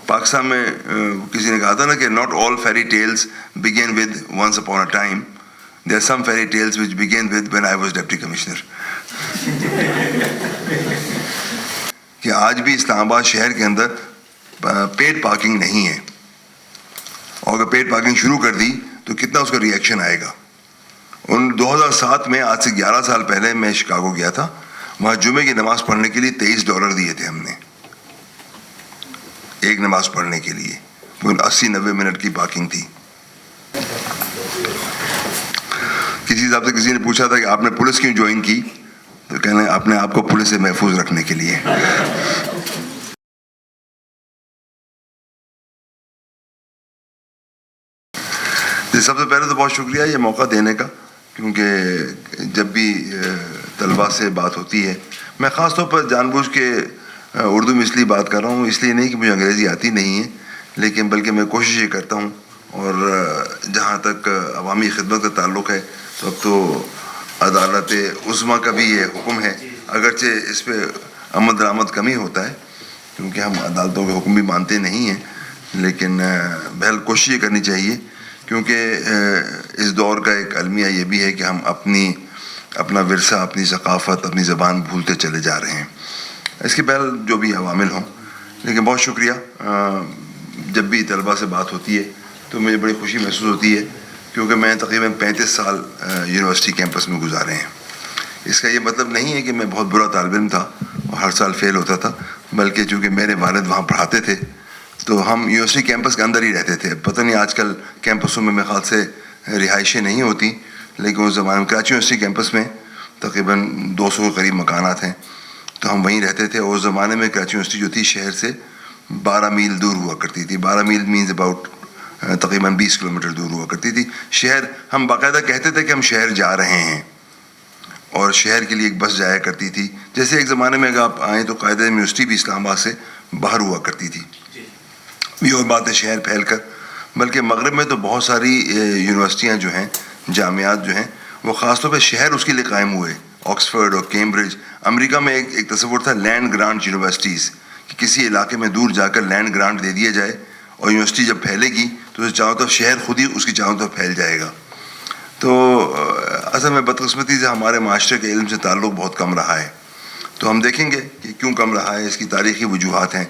پاکستان میں کسی نے کہا تھا نا کہ not all fairy tales begin with once upon a time. There are some fairy tales which begin with when I was Deputy Commissioner. کہ آج بھی اسلام آباد شہر کے اندر پیڈ پارکنگ نہیں ہے، اور اگر پیڈ پارکنگ شروع کر دی تو کتنا اس کا ری ایکشن آئے گا. 2007 میں، آج سے 11 سال پہلے، میں شکاگو گیا تھا. وہاں جمعے کی نماز پڑھنے کے لیے $23 دیے تھے ہم نے، ایک نماز پڑھنے کے لیے. 80-90 منٹ کی پارکنگ تھی. کسی صاحب سے کسی نے پوچھا تھا کہ آپ نے پولیس کیوں جوائن کی، تو کہنے اپنے آپ کو پولیس سے محفوظ رکھنے کے لیے. سب سے پہلے تو بہت شکریہ یہ موقع دینے کا، کیونکہ جب بھی طلباء سے بات ہوتی ہے، میں خاص طور پر جان بوجھ کے اردو میں اس لیے بات کر رہا ہوں، اس لیے نہیں کہ مجھے انگریزی آتی نہیں ہے، لیکن بلکہ میں کوشش یہ کرتا ہوں. اور جہاں تک عوامی خدمت کا تعلق ہے، تو اب تو عدالت عظمیٰ کا بھی یہ حکم ہے، اگرچہ اس پہ عمل درآمد کمی ہوتا ہے کیونکہ ہم عدالتوں کے حکم بھی مانتے نہیں ہیں، لیکن بہرحال کوشش یہ کرنی چاہیے، کیونکہ اس دور کا ایک المیہ یہ بھی ہے کہ ہم اپنا ورثہ، اپنی ثقافت، اپنی زبان بھولتے چلے جا رہے ہیں. اس کے بہرحال جو بھی عوامل ہوں، لیکن بہت شکریہ. جب بھی طلباء سے بات ہوتی ہے تو مجھے بڑی خوشی محسوس ہوتی ہے، کیونکہ میں تقریباً 35 سال یونیورسٹی کیمپس میں گزارے ہیں. اس کا یہ مطلب نہیں ہے کہ میں بہت برا طالب علم تھا اور ہر سال فیل ہوتا تھا، بلکہ چونکہ میرے والد وہاں پڑھاتے تھے تو ہم یونیورسٹی کیمپس کے اندر ہی رہتے تھے. پتہ نہیں آج کل کیمپسوں میں میرے خیال سے رہائشیں نہیں ہوتی، لیکن اس زمانے میں کراچی یونیورسٹی کیمپس میں تقریباً 200 کے قریب مکانات ہیں، تو ہم وہیں رہتے تھے. اور اس زمانے میں کراچی یونیورسٹی جو تھی شہر سے 12 میل دور ہوا کرتی تھی. 12 میل مینز اباؤٹ تقریباً 20 کلومیٹر دور ہوا کرتی تھی. شہر، ہم باقاعدہ کہتے تھے کہ ہم شہر جا رہے ہیں، اور شہر کے لیے ایک بس جایا کرتی تھی. جیسے ایک زمانے میں اگر آپ آئیں تو قائد یونیورسٹی بھی اسلام آباد سے باہر ہوا کرتی تھی. یہ اور بات ہے شہر پھیل کر، بلکہ مغرب میں تو بہت ساری یونیورسٹیاں جو ہیں، جامعات جو ہیں، وہ خاص طور پہ شہر اس کے لیے قائم ہوئے. آکسفورڈ اور کیمبرج. امریکہ میں ایک تصور تھا لینڈ گرانٹ یونیورسٹیز، کہ کسی علاقے میں دور جا کر لینڈ گرانٹ دے دیا جائے، اور یونیورسٹی جب پھیلے گی تو اسے چاروں طرف شہر خود ہی اس کی چاروں طرف پھیل جائے گا. تو اصل میں بدقسمتی سے ہمارے معاشرے کے علم سے تعلق بہت کم رہا ہے. تو ہم دیکھیں گے کہ کیوں کم رہا ہے. اس کی تاریخی وجوہات ہیں،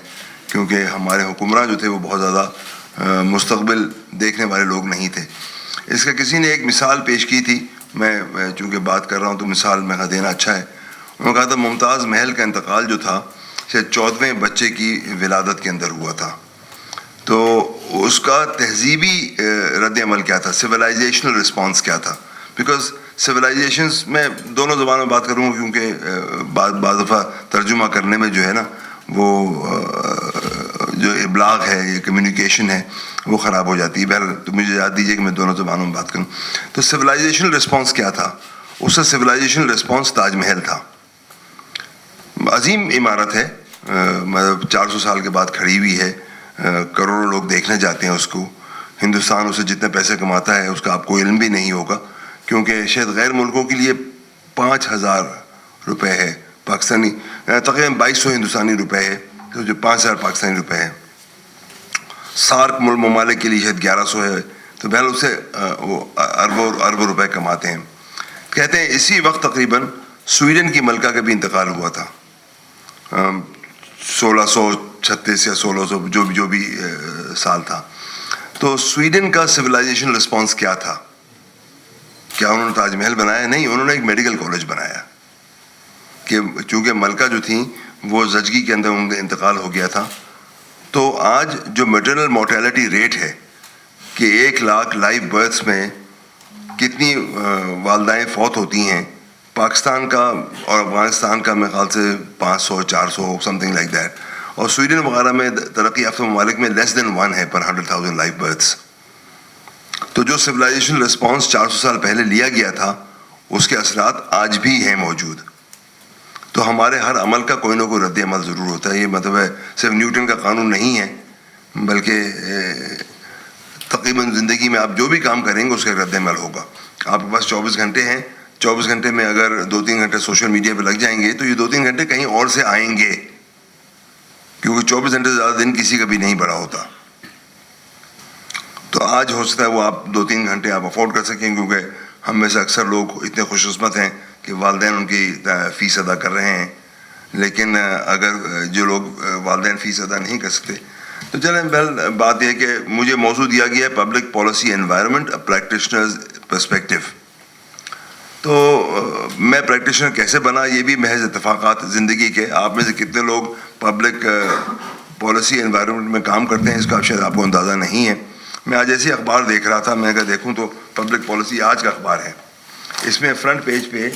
کیونکہ ہمارے حکمراں جو تھے وہ بہت زیادہ مستقبل دیکھنے والے لوگ نہیں تھے. اس کا کسی نے ایک مثال پیش کی تھی، میں چونکہ بات کر رہا ہوں تو مثال میں دینا اچھا ہے. انہوں نے کہا تھا ممتاز محل کا انتقال جو تھا شاید 14ویں بچے کی ولادت کے اندر ہوا تھا. تو اس کا تہذیبی رد عمل کیا تھا، سویلائزیشنل رسپانس کیا تھا. بیکاز سویلائزیشنس میں دونوں زبانوں میں بات کروں گا، کیونکہ بعض دفعہ ترجمہ کرنے میں جو ہے نا، وہ جو ابلاغ ہے، یہ کمیونیکیشن ہے، وہ خراب ہو جاتی ہے. بہرحال تو مجھے یاد دیجیے کہ میں دونوں زبانوں میں بات کروں. تو سویلائزیشنل رسپانس کیا تھا؟ اس کا سویلائزیشنل رسپانس تاج محل تھا. عظیم عمارت ہے، مطلب 400 سال کے بعد کھڑی ہوئی ہے، کروڑوں لوگ دیکھنے جاتے ہیں اس کو. ہندوستان اسے جتنے پیسے کماتا ہے اس کا آپ کو علم بھی نہیں ہوگا، کیونکہ شاید غیر ملکوں کے لیے 5000 روپے ہے پاکستانی، تقریباً 2200 ہندوستانی روپے ہے، تو جو 5000 پاکستانی روپے ہے. سارک ممالک کے لیے شاید 1100 ہے. تو بہرحال اس سے وہ اربوں روپے کماتے ہیں. کہتے ہیں اسی وقت تقریباً سویڈن کی ملکہ کا بھی انتقال ہوا تھا، 1636 یا 1600 جو بھی سال تھا. تو سویڈن کا سویلائزیشن رسپانس کیا تھا؟ کیا انہوں نے تاج محل بنایا؟ نہیں، انہوں نے ایک میڈیکل کالج بنایا. کہ چونکہ ملکہ جو تھیں وہ زچگی کے اندر ان کا انتقال ہو گیا تھا. تو آج جو میٹرنل مورٹیلٹی ریٹ ہے کہ 1 لاکھ لائیو برتھس میں کتنی والدائیں فوت ہوتی ہیں، پاکستان کا اور افغانستان کا میرے خیال سے 500 400 سم تھنگ لائک دیٹ، اور سویڈن وغیرہ میں ترقی یافتہ ممالک میں لیس دین 1 ہے پر 100,000 لائیو برتھس. تو جو سویلائزیشن رسپانس 400 سال پہلے لیا گیا تھا اس کے اثرات آج بھی ہیں موجود. تو ہمارے ہر عمل کا کوئی نہ کوئی رد عمل ضرور ہوتا ہے. یہ مطلب ہے صرف نیوٹن کا قانون نہیں ہے، بلکہ تقریباً زندگی میں آپ جو بھی کام کریں گے اس کا رد عمل ہوگا. آپ کے پاس 24 گھنٹے ہیں، 24 گھنٹے میں اگر 2-3 گھنٹے سوشل میڈیا پہ لگ جائیں گے تو یہ 2-3 گھنٹے کہیں اور سے آئیں گے. کیونکہ 24 گھنٹے سے زیادہ دن کسی کا بھی نہیں بڑا ہوتا. تو آج ہو سکتا ہے وہ آپ 2-3 گھنٹے آپ افورڈ کر سکیں, کیونکہ ہم میں سے اکثر لوگ اتنے خوش قسمت ہیں کہ والدین ان کی فیس ادا کر رہے ہیں. لیکن اگر جو لوگ والدین فیس ادا نہیں کر سکتے, تو چلیں بہرحال بات یہ ہے کہ مجھے موضوع دیا گیا ہے public policy environment practitioners perspective. تو میں پریکٹیشنر کیسے بنا, یہ بھی محض اتفاقات زندگی کے. آپ میں سے کتنے لوگ پبلک پالیسی انوائرمنٹ میں کام کرتے ہیں, اس کا شاید آپ کو اندازہ نہیں ہے. میں آج ایسی اخبار دیکھ رہا تھا, میں اگر دیکھوں تو پبلک پالیسی آج کا اخبار ہے. اس میں فرنٹ پیج پہ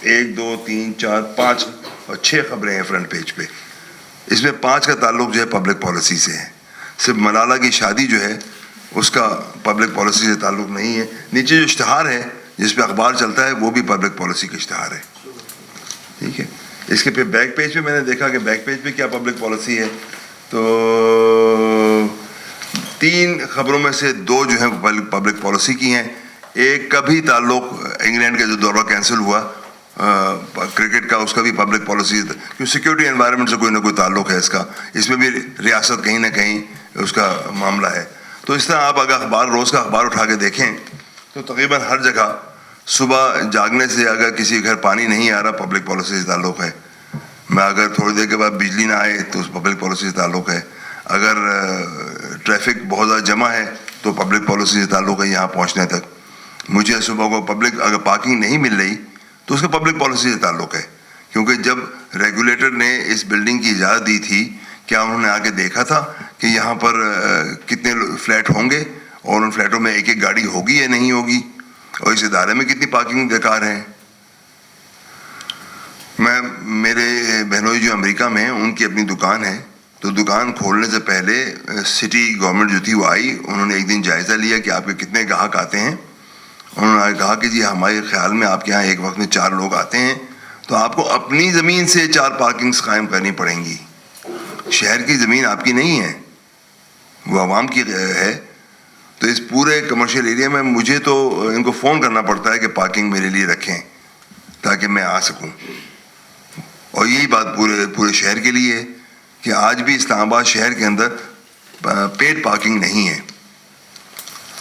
1 2 3 4 5 اور 6 خبریں ہیں فرنٹ پیج پہ. اس میں 5 کا تعلق جو ہے پبلک پالیسی سے ہے. صرف ملالہ کی شادی جو ہے اس کا پبلک پالیسی سے تعلق نہیں ہے. نیچے جو اشتہار ہے جس پہ اخبار چلتا ہے وہ بھی پبلک پالیسی کا اشتہار ہے. ٹھیک ہے. اس کے پہ بیک پیج پہ میں نے دیکھا کہ بیک پیج پہ کیا پبلک پالیسی ہے, تو 3 خبروں میں سے 2 جو ہیں پبلک پالیسی کی ہیں. ایک کا بھی تعلق انگلینڈ کا جو دورہ کینسل ہوا کرکٹ کا, اس کا بھی پبلک پالیسی, کیونکہ سیکورٹی انوائرمنٹ سے کوئی نہ کوئی تعلق ہے اس کا. اس میں بھی ریاست کہیں نہ کہیں اس کا معاملہ ہے. تو اس طرح آپ اگر روز کا اخبار اٹھا کے دیکھیں تو تقریباً ہر جگہ صبح جاگنے سے اگر کسی گھر پانی نہیں آ رہا پبلک پالیسی سے تعلق ہے. میں اگر تھوڑی دیر کے بعد بجلی نہ آئے تو اس پبلک پالیسی سے تعلق ہے. اگر ٹریفک بہت زیادہ جمع ہے تو پبلک پالیسی سے تعلق ہے یہاں پہنچنے تک. مجھے صبح کو پبلک اگر پارکنگ نہیں مل رہی تو اس کا پبلک پالیسی سے تعلق ہے, کیونکہ جب ریگولیٹر نے اس بلڈنگ کی اجازت دی تھی, کیا انہوں نے آ کے دیکھا تھا کہ یہاں پر کتنے فلیٹ ہوں گے اور ان فلیٹوں میں ایک گاڑی ہوگی یا نہیں ہوگی, اور اس ادارے میں کتنی پارکنگ بیکار ہیں. میرے بہنوئی جو امریکہ میں ہیں ان کی اپنی دکان ہے, تو دکان کھولنے سے پہلے سٹی گورنمنٹ جو تھی وہ آئی, انہوں نے ایک دن جائزہ لیا کہ آپ کے کتنے گاہک آتے ہیں. انہوں نے کہا کہ جی ہمارے خیال میں آپ کے یہاں ایک وقت میں 4 لوگ آتے ہیں, تو آپ کو اپنی زمین سے 4 پارکنگز قائم کرنی پڑیں گی. شہر کی زمین آپ کی نہیں ہے, وہ عوام کی ہے. تو اس پورے کمرشل ایریا میں مجھے تو ان کو فون کرنا پڑتا ہے کہ پارکنگ میرے لیے رکھیں تاکہ میں آ سکوں. اور یہی بات پورے شہر کے لیے ہے کہ آج بھی اسلام آباد شہر کے اندر پیڈ پارکنگ نہیں ہے.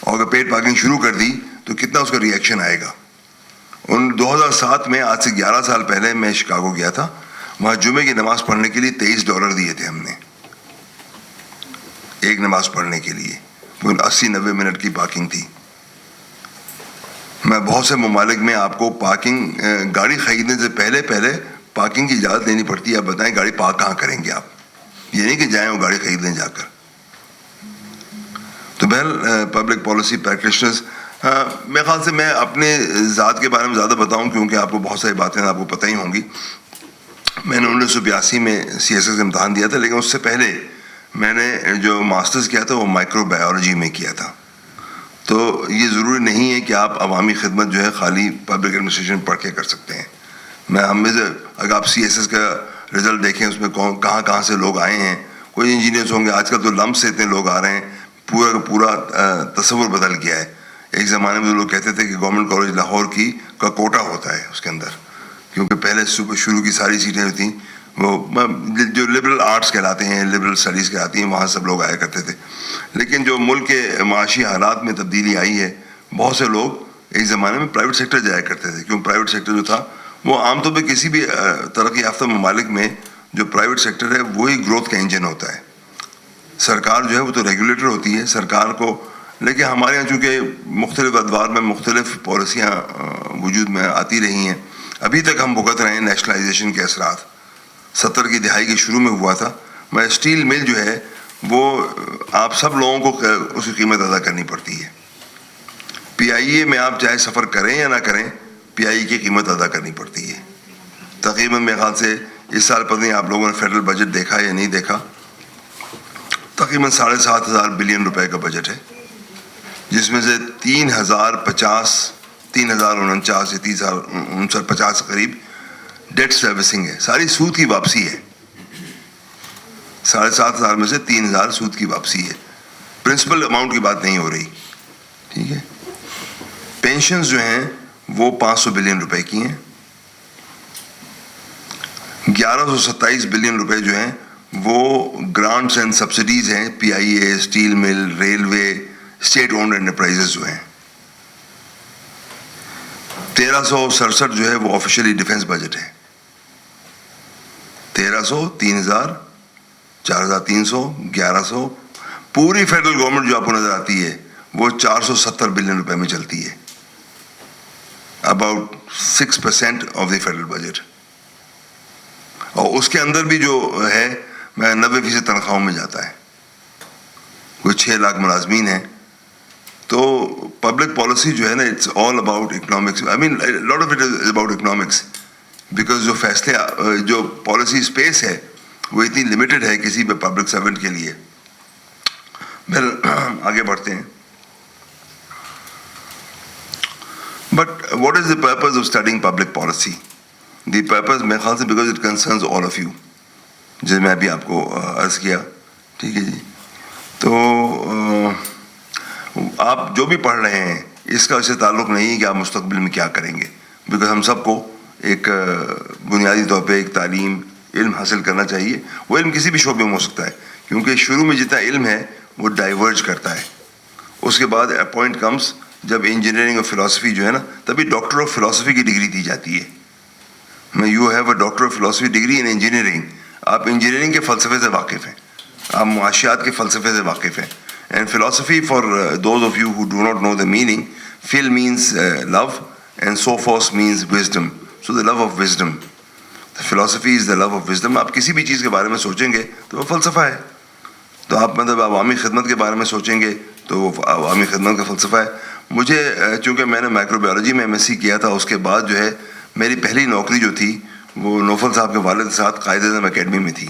اور اگر پیڈ پارکنگ شروع کر دی تو کتنا اس کا ری ایکشن آئے گا. 2007 میں, آج سے 11 سال پہلے, میں شکاگو گیا تھا. وہاں جمعے کی نماز پڑھنے کے لیے $23 دیے تھے ہم نے, ایک نماز پڑھنے کے لیے. 80-90 منٹ کی پارکنگ تھی. میں بہت سے ممالک میں آپ کو پارکنگ گاڑی خریدنے سے پہلے پارکنگ کی اجازت لینی پڑتی ہے. آپ بتائیں گاڑی پارک کہاں کریں گے آپ, یہ نہیں کہ جائیں وہ گاڑی خرید لیں جا کر. تو بہرحال پبلک پالیسی پریکٹیشنرز, میرے خیال سے میں اپنے ذات کے بارے میں زیادہ بتاؤں کیونکہ آپ کو بہت ساری باتیں آپ کو پتہ ہی ہوں گی. میں نے 1982 میں CSS کا امتحان دیا تھا, لیکن اس سے پہلے میں نے جو ماسٹرز کیا تھا وہ مائکرو بایولوجی میں کیا تھا. تو یہ ضروری نہیں ہے کہ آپ عوامی خدمت جو ہے خالی پبلک ایڈمنسٹریشن پڑھ کے کر سکتے ہیں. ہم میں سے اگر آپ CSS کا رزلٹ دیکھیں اس میں کہاں سے لوگ آئے ہیں. کوئی انجینئرز ہوں گے, آج کل تو لمپ سے اتنے لوگ آ رہے ہیں, پورا کا پورا تصور بدل گیا ہے. ایک زمانے میں لوگ کہتے تھے کہ گورنمنٹ کالج لاہور کا کوٹا ہوتا ہے اس کے اندر, کیونکہ پہلے شروع کی ساری سیٹیں ہوتی وہ جو لبرل آرٹس کہلاتے ہیں, لبرل اسٹڈیز کہلاتی ہیں, وہاں سب لوگ آیا کرتے تھے. لیکن جو ملک کے معاشی حالات میں تبدیلی آئی ہے, بہت سے لوگ ایک زمانے میں پرائیویٹ سیکٹر جایا کرتے تھے, کیوں پرائیویٹ سیکٹر جو تھا وہ عام طور پہ کسی بھی ترقی یافتہ ممالک میں جو پرائیویٹ سیکٹر ہے وہی گروتھ کا انجن ہوتا ہے. سرکار جو ہے وہ تو ریگولیٹر ہوتی ہے سرکار کو, لیکن ہمارے یہاں چونکہ مختلف ادوار میں مختلف پالیسیاں وجود میں آتی رہی ہیں, ابھی تک ہم بھگت رہے ہیں نیشنلائزیشن کے اثرات. 70 کی دہائی کے شروع میں ہوا تھا. میں اسٹیل مل جو ہے وہ آپ سب لوگوں کو اس کی قیمت ادا کرنی پڑتی ہے. PIA میں آپ چاہے سفر کریں یا نہ کریں, PIA کی قیمت ادا کرنی پڑتی ہے. تقریباً میرے خیال سے اس سال پتہ نہیں آپ لوگوں نے فیڈرل بجٹ دیکھا یا نہیں دیکھا, تقریباً 7,500 بلین روپے کا بجٹ ہے, جس میں سے 3,049 یا 3,050 قریب ڈیٹ سروسنگ ہے, ساری سود کی واپسی ہے. 7,500 میں سے 3,000 سود کی واپسی ہے, پرنسپل اماؤنٹ کی بات نہیں ہو رہی. ٹھیک ہے. پینشنز جو ہیں وہ 500 بلین روپے کی ہیں. 1127 بلین روپے جو ہیں وہ گرانٹس اینڈ سبسڈیز ہیں, P I A, steel mill, railway, state owned enterprises جو ہیں. 1367 جو ہے وہ آفیشیلی ڈیفنس بجٹ ہے. 1300, 3000, 4300, 1100. پوری فیڈرل گورنمنٹ جو آپ کو نظر آتی ہے وہ 470 بلین روپے میں چلتی ہے, about 6% of the federal budget. اور اس کے اندر بھی جو ہے 90% تنخواہوں میں جاتا ہے. کوئی 6 لاکھ ملازمین ہیں. تو پبلک پالیسی جو ہے نا, it's all about economics. I mean lot of it is about economics, because جو فیصلے جو پالیسی اسپیس ہے وہ اتنی لمیٹڈ ہے کسی بھی پبلک سرونٹ کے لیے. آگے بڑھتے ہیں. But what is the purpose of studying public policy? The purpose میرے خیال سے because it concerns all of you, جیسے میں ابھی آپ کو عرض کیا. ٹھیک ہے جی. تو آپ جو بھی پڑھ رہے ہیں اس کا اس سے تعلق نہیں ہے کہ آپ مستقبل میں کیا کریں گے, بیکاز ہم سب کو ایک بنیادی طور پہ ایک تعلیم, علم حاصل کرنا چاہیے. وہ علم کسی بھی شعبے میں ہو سکتا ہے, کیونکہ شروع میں جتنا علم ہے وہ ڈائیورج کرتا ہے. اس کے بعد پوائنٹ کمس جب انجینئرنگ اور فلاسفی جو ہے نا, تبھی ڈاکٹر آف فلاسفی کی ڈگری دی جاتی ہے. میں you have a doctor of philosophy degree in engineering. آپ انجینئرنگ کے فلسفے سے واقف ہیں, آپ معاشیات کے فلسفے سے واقف ہیں. And philosophy, for those of you who do not know the meaning, phil means love and sophos means wisdom. So the love of wisdom. The philosophy is the love of wisdom. آپ کسی بھی چیز کے بارے میں سوچیں گے تو وہ فلسفہ ہے. تو آپ مطلب عوامی خدمت کے بارے میں سوچیں گے تو وہ عوامی خدمت کا فلسفہ ہے. مجھے چونکہ میں نے مائکرو بایولوجی میں ایم ایس سی کیا تھا, اس کے بعد جو ہے میری پہلی نوکری جو تھی وہ نوفل صاحب کے والد کے ساتھ قائد اعظم اکیڈمی میں تھی,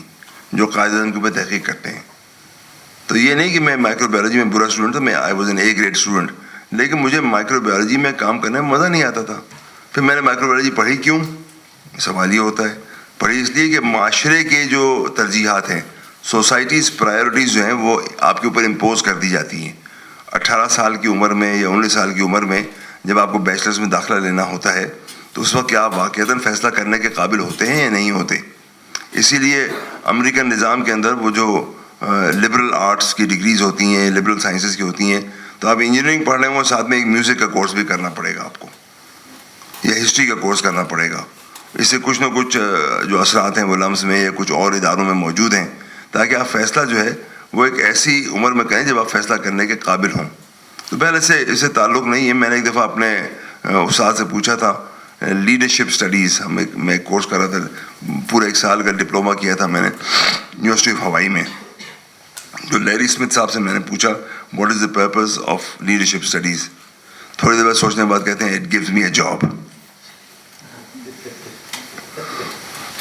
جو قائد اعظم کے اوپر تحقیق کرتے ہیں. تو یہ نہیں کہ میں مائکرو بایولوجی میں برا اسٹوڈنٹ تھا, میں I was an A grade student, لیکن مجھے مائکرو بایولوجی میں کام کرنے میں مزہ نہیں آتا تھا. پھر میں نے مائکرو بایولوجی پڑھی. کیوں؟ سوال یہ ہوتا ہے. پڑھی اس لیے کہ معاشرے کے جو ترجیحات ہیں, سوسائٹیز پرائیورٹیز جو ہیں وہ آپ کے اوپر امپوز کر دی جاتی ہیں. 18 سال کی عمر میں یا 19 سال کی عمر میں جب آپ کو بیچلرز میں داخلہ لینا ہوتا ہے تو اس وقت کیا آپ واقعتاً فیصلہ کرنے کے قابل ہوتے ہیں یا نہیں ہوتے. اسی لیے امریکن نظام کے اندر وہ جو لبرل آرٹس کی ڈگریز ہوتی ہیں, لبرل سائنسز کی ہوتی ہیں, تو آپ انجینئرنگ پڑھ رہے ہوں ساتھ میں ایک میوزک کا کورس بھی کرنا پڑے گا آپ کو, یا ہسٹری کا کورس کرنا پڑے گا. اس سے کچھ نہ کچھ جو اثرات ہیں وہ لمس میں یا کچھ اور اداروں میں موجود ہیں, تاکہ آپ فیصلہ جو ہے وہ ایک ایسی عمر میں کریں جب آپ فیصلہ کرنے کے قابل ہوں. تو پہلے اس سے تعلق نہیں ہے. میں نے ایک دفعہ اپنے استاد سے پوچھا تھا, لیڈرشپ اسٹڈیز, میں ایک کورس کر رہا تھا, پورا 1 سال کا ڈپلوما کیا تھا میں نے یونیورسٹی آف ہوائی میں. جو لیری اسمتھ صاحب سے میں نے پوچھا what is the purpose of leadership studies, تھوڑی دیر بعد سوچنے کے بعد کہتے ہیں it gives me a job.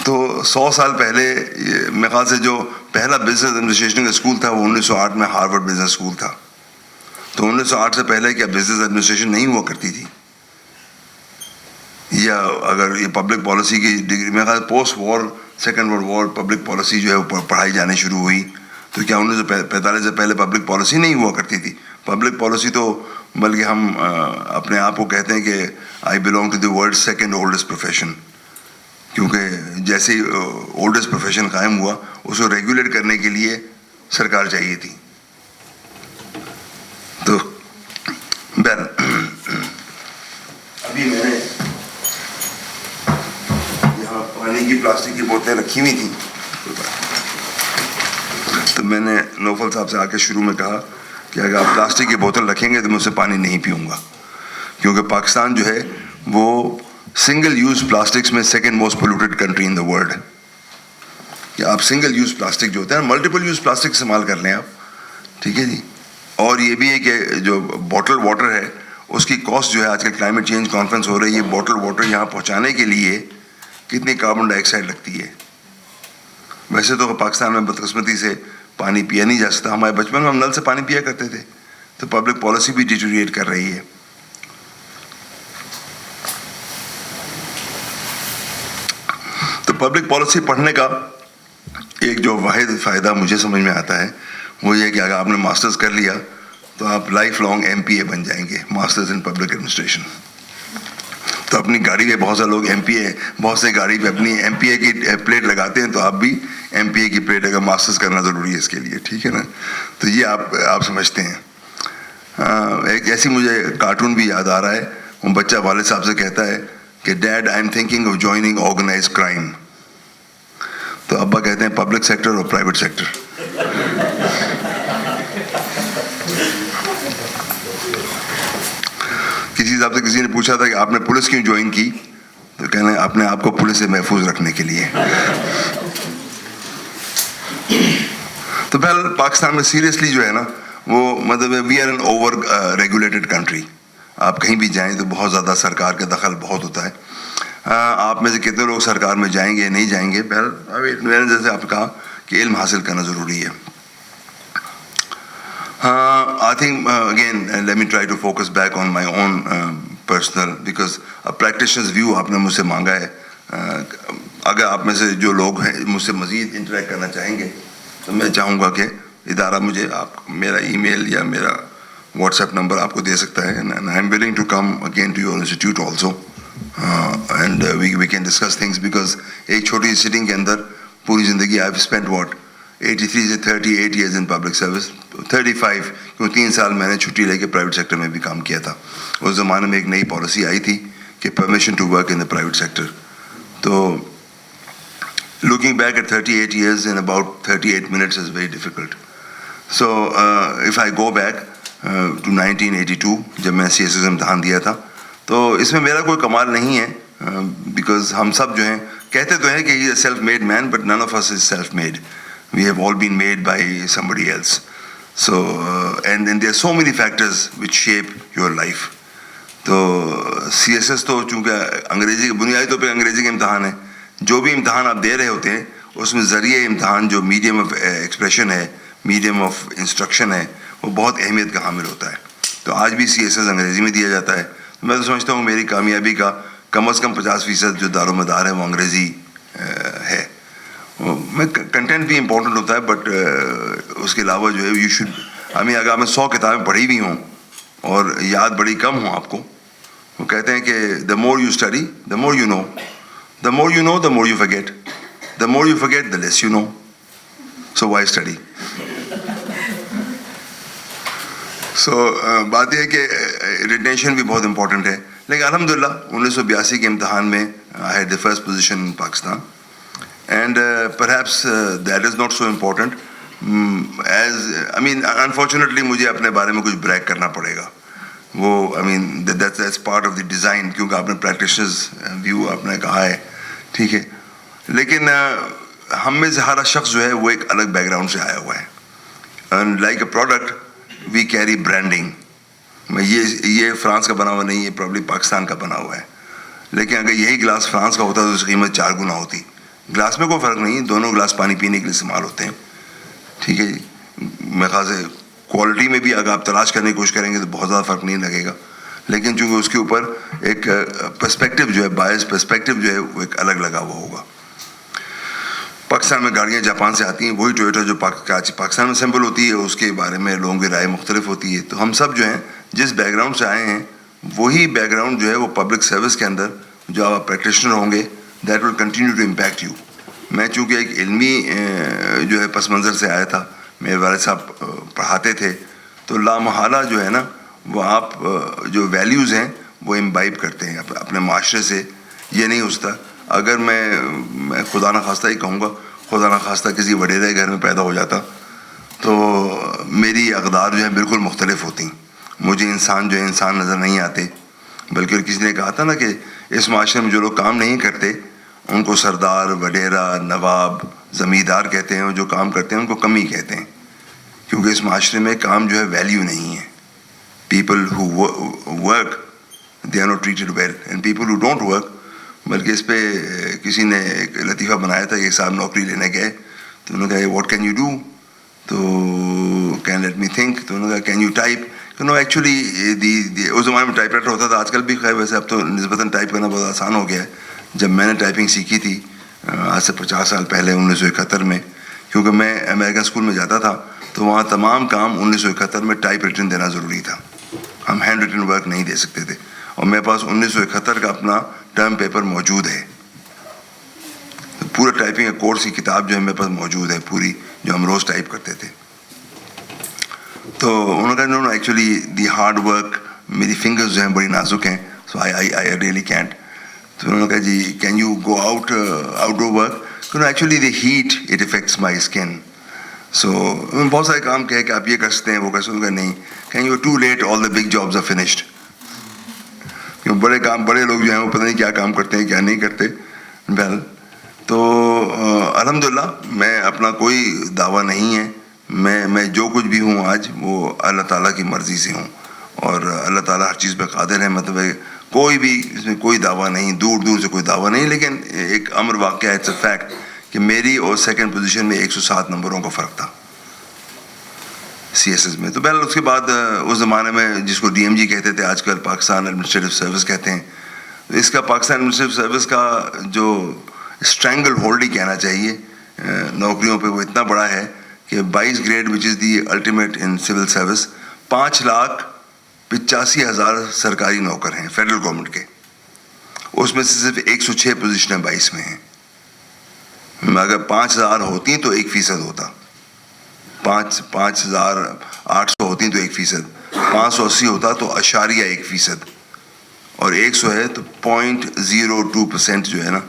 تو 100 سال پہلے میرے خیال سے جو پہلا بزنس ایڈمنسٹریشن کا اسکول تھا وہ 1908 میں ہارورڈ بزنس اسکول تھا. تو 1908 سے پہلے کیا بزنس ایڈمنسٹریشن نہیں ہوا کرتی تھی؟ یا اگر یہ پبلک پالیسی کی ڈگری میرے خیال post war, second world war public policy جو ہے وہ پڑھائی جانی شروع ہوئی, تو کیا 1945 سے پہلے پبلک پالیسی نہیں ہوا کرتی تھی؟ پبلک پالیسی تو بلکہ ہم اپنے آپ کو کہتے ہیں کہ I belong to the world second oldest profession, کیونکہ جیسے ہی اولڈسٹ پروفیشن قائم ہوا اس کو ریگولیٹ کرنے کے لیے سرکار چاہیے تھی. تو ابھی میں نے یہاں پانی کی پلاسٹک کی بوتلیں رکھی ہوئی تھیں, تو میں نے نوفل صاحب سے آ کے شروع میں کہا کہ اگر آپ پلاسٹک کی بوتل رکھیں گے تو میں اسے پانی نہیں پیوں گا, کیونکہ پاکستان جو ہے وہ سنگل یوز پلاسٹکس میں second most polluted country in the world. کہ آپ سنگل یوز پلاسٹک جو ہوتا ہے, ملٹیپل یوز پلاسٹک استعمال کر لیں آپ, ٹھیک ہے جی. اور یہ بھی ہے کہ جو بوٹل واٹر ہے اس کی کاسٹ جو ہے, آج کل کلائمیٹ چینج کانفرنس ہو رہی ہے, بوٹل واٹر یہاں پہنچانے کے لیے کتنی کاربن ڈائی آکسائڈ لگتی ہے. ویسے تو پاکستان میں بدقسمتی سے پانی پیا نہیں جا سکتا. ہمارے بچپن میں ہم نل سے پانی پیا کرتے تھے. تو پبلک پالیسی بھی ڈیٹیریٹ کر رہی ہے. تو پبلک پالیسی پڑھنے کا ایک جو واحد فائدہ مجھے سمجھ میں آتا ہے وہ یہ کہ اگر آپ نے ماسٹرز کر لیا تو آپ لائف لانگ MPA بن جائیں گے, ماسٹرز ان پبلک ایڈمنسٹریشن. تو اپنی گاڑی پہ بہت سے لوگ ایم پی اے، بہت سے گاڑی پہ اپنی ایم پی اے کی پلیٹ لگاتے ہیں، تو آپ بھی ایم پی اے کی پلیٹ اگر ماسٹرز کرنا ضروری ہے اس کے لیے، ٹھیک ہے نا. تو یہ آپ سمجھتے ہیں. ایک ایسی مجھے کارٹون بھی یاد آ رہا ہے. وہ بچہ والد صاحب سے کہتا ہے کہ dad I am thinking of joining organise crime. تو ابا کہتے ہیں پبلک سیکٹر اور پرائیویٹ سیکٹر. کسی صاحب سے کسی نے پوچھا تھا کہ آپ نے پولیس کیوں جوائن کی؟ تو کہنے اپنے آپ کو پولیس سے محفوظ رکھنے کے لیے. تو بہرحال پاکستان میں سیریسلی جو ہے نا وہ مطلب we are an over regulated country. آپ کہیں بھی جائیں تو بہت زیادہ سرکار کا دخل بہت ہوتا ہے. آپ میں سے کتنے لوگ سرکار میں جائیں گے نہیں جائیں گے، بہرحال جیسے آپ کہا کہ علم حاصل کرنا ضروری ہے. I think again let me try to focus back on my own personal, because a practitioner's view آپ نے مجھ سے مانگا ہے. اگر آپ میں سے جو لوگ ہیں مجھ سے مزید انٹریکٹ کرنا چاہیں گے تو میں چاہوں گا کہ ادارہ مجھے آپ میرا ای میل یا میرا واٹس ایپ نمبر آپ کو دے سکتا ہے. and I'm willing to come again to your institute also and we can discuss things, because ایک چھوٹی سٹنگ کے اندر پوری زندگی I've spent what 83 سے 38 years in public service, 35 کیوں 3 سال میں نے چھٹی لے کے پرائیویٹ سیکٹر میں بھی کام کیا تھا. اس زمانے میں ایک نئی پالیسی آئی تھی کہ permission to work in the private sector. تو looking back at 38 years in about 38 minutes is very difficult. So if I go back to 1982 جب میں سی ایس ایس امتحان دیا تھا، تو اس میں میرا کوئی کمال نہیں ہے، بیکاز ہم سب جو ہیں کہتے تو ہیں کہ یہ self made man, but none of us is self made. We have all been made by somebody else. So and there are so many factors which shape your life. تو سی ایس ایس تو چونکہ انگریزی بنیادی طور پہ انگریزی کے امتحان ہے، جو بھی امتحان آپ دے رہے ہوتے ہیں اس میں ذریعہ امتحان جو میڈیم آف ایکسپریشن ہے، میڈیم آف انسٹرکشن ہے، وہ بہت اہمیت کا حامل ہوتا ہے. تو آج بھی سی ایس ایس انگریزی میں دیا جاتا ہے. میں تو سمجھتا ہوں میری کامیابی کا کم از کم 50% جو دار و مدار ہے وہ انگریزی ہے. میں کنٹینٹ بھی امپورٹنٹ ہوتا ہے، بٹ اس کے علاوہ جو ہے یو شوڈ اگر آپ نے 100 کتابیں پڑھی بھی ہوں اور یاد بڑی کم ہوں آپ کو، وہ کہتے ہیں کہ the more you study the more you know, the more you know the more you forget, the more you forget the less you know. So why study. سو بات یہ ہے کہ ریٹینشن بھی بہت امپورٹنٹ ہے. لیکن الحمدللہ 1982 کے امتحان میں I had the first position in Pakistan. And perhaps that is not so important. Unfortunately مجھے اپنے بارے میں کچھ بریک کرنا پڑے گا. وہ that's part of the design، کیونکہ آپ نے practitioner's view آپ نے کہا ہے، ٹھیک ہے. لیکن ہم میں سے ہر شخص جو ہے وہ ایک الگ بیک گراؤنڈ سے آیا ہوا ہے. And like a product we carry branding. یہ فرانس کا بنا ہوا نہیں، یہ probably پاکستان کا بنا ہوا ہے. لیکن اگر یہی گلاس فرانس کا ہوتا تو اس کی قیمت 4 گنا ہوتی. گلاس میں کوئی فرق نہیں، دونوں گلاس پانی پینے کے لیے استعمال ہوتے ہیں، ٹھیک ہے جی. میرے خیال سے کوالٹی میں بھی اگر آپ تلاش کرنے کی کوشش کریں گے تو بہت زیادہ فرق نہیں لگے گا. لیکن چونکہ اس کے اوپر ایک پرسپیکٹو جو ہے، بائس پرسپیکٹو جو ہے وہ ایک الگ لگا ہوا ہوگا. پاکستان میں گاڑیاں جاپان سے آتی ہیں، وہی ٹویوٹا جو پاکستان میں اسمبل ہوتی ہے، اس کے بارے میں لوگوں کی رائے مختلف ہوتی ہے. تو ہم سب جو ہیں جس بیک گراؤنڈ سے آئے ہیں وہی بیک گراؤنڈ جو ہے وہ پبلک سروس کے اندر جو آپ پریکٹیشنر ہوں گے that will continue to impact you. میں چونکہ ایک علمی جو ہے پس منظر سے آیا تھا، میرے والد صاحب پڑھاتے تھے، تو لامحالہ جو ہے نا وہ آپ جو ویلیوز ہیں وہ امبائب کرتے ہیں اپنے معاشرے سے. یہ نہیں ہو سکتا اگر میں خدا نخواستہ ہی کہوں گا، خدا نخواستہ کسی وڈیرے گھر میں پیدا ہو جاتا تو میری اقدار جو ہے بالکل مختلف ہوتی. مجھے انسان جو ہے انسان نظر نہیں آتے، بلکہ کسی نے کہا تھا نا کہ اس معاشرے میں جو لوگ کام نہیں کرتے ان کو سردار، وڈیرا، نواب، زمیندار کہتے ہیں، اور جو کام کرتے ہیں ان کو کمی کہتے ہیں. کیونکہ اس معاشرے میں کام جو ہے ویلیو نہیں ہے. People who work they are not treated well, and people who don't work. بلکہ اس پہ کسی نے ایک لطیفہ بنایا تھا کہ ایک صاحب نوکری لینے گئے تو انہوں نے کہا واٹ کین یو ڈو، تو کین لیٹ می تھنک، تو انہوں نے کہا can you type. No actually اس زمانے میں ٹائپ رائٹر ہوتا تھا، آج کل بھی خیر ویسے اب تو نسبتاً ٹائپ کرنا بہت آسان ہو گیا ہے. جب میں نے ٹائپنگ سیکھی تھی آج سے 50 سال پہلے 1971 میں، کیونکہ میں امریکن اسکول میں جاتا تھا تو وہاں تمام کام 1971 میں ٹائپ ریٹن دینا ضروری تھا. ہم ہینڈ ریٹن ورک نہیں دے سکتے تھے. اور میرے پاس 1971 کا اپنا ٹرم پیپر موجود ہے. پورا ٹائپنگ کا کورس کی کتاب جو ہے میرے پاس موجود ہے پوری, جو ہم روز ٹائپ کرتے تھے. تو انہوں نے کہا نو ایکچولی دی ہارڈ ورک, میری فنگرز جو ہیں بڑی نازک ہیں, سو آئی ریئلی کینٹ. تو انہوں نے کہا جی can you go outdoor work. Actually the heat it affects my skin. So بہت سارے کام کہے کہ آپ یہ کر سکتے ہیں وہ کر سکتے ہیں, نہیں کہیں you too late, all the big jobs are finished. بڑے کام, بڑے لوگ جو ہیں وہ پتہ نہیں کیا کام کرتے ہیں کیا نہیں کرتے. ویل تو الحمدللہ میں اپنا کوئی دعویٰ نہیں ہے, میں جو کچھ بھی ہوں آج وہ اللہ تعالیٰ کی مرضی سے ہوں, اور اللہ تعالیٰ ہر چیز پہ قادر ہے. مطلب کوئی بھی اس میں کوئی دعویٰ نہیں, دور دور سے کوئی دعویٰ نہیں. لیکن ایک امر واقعہ ہے, اٹس اے فیکٹ, کہ میری اور سیکنڈ پوزیشن میں 107 نمبروں کا فرق تھا سی ایس ایس میں. تو بہرحال اس کے بعد اس زمانے میں جس کو ڈی ایم جی کہتے تھے, آج کل پاکستان ایڈمنسٹریٹو سروس کہتے ہیں. اس کا پاکستان ایڈمنسٹریٹو سروس کا جو اسٹرینگل ہولڈ ہی کہنا چاہیے نوکریوں پہ, وہ اتنا بڑا ہے کہ 22 grade which is the ultimate in civil service, 5,85,000 سرکاری نوکر ہیں فیڈرل گورنمنٹ کے. اس میں سے صرف 106 پوزیشنیں 22 میں ہیں. اگر 5,000 ہوتی تو 1% ہوتا, 5,800 ہوتی تو 1%, 580 ہوتا تو 0.1%, اور 100 ہے تو 0.02% جو ہے نا.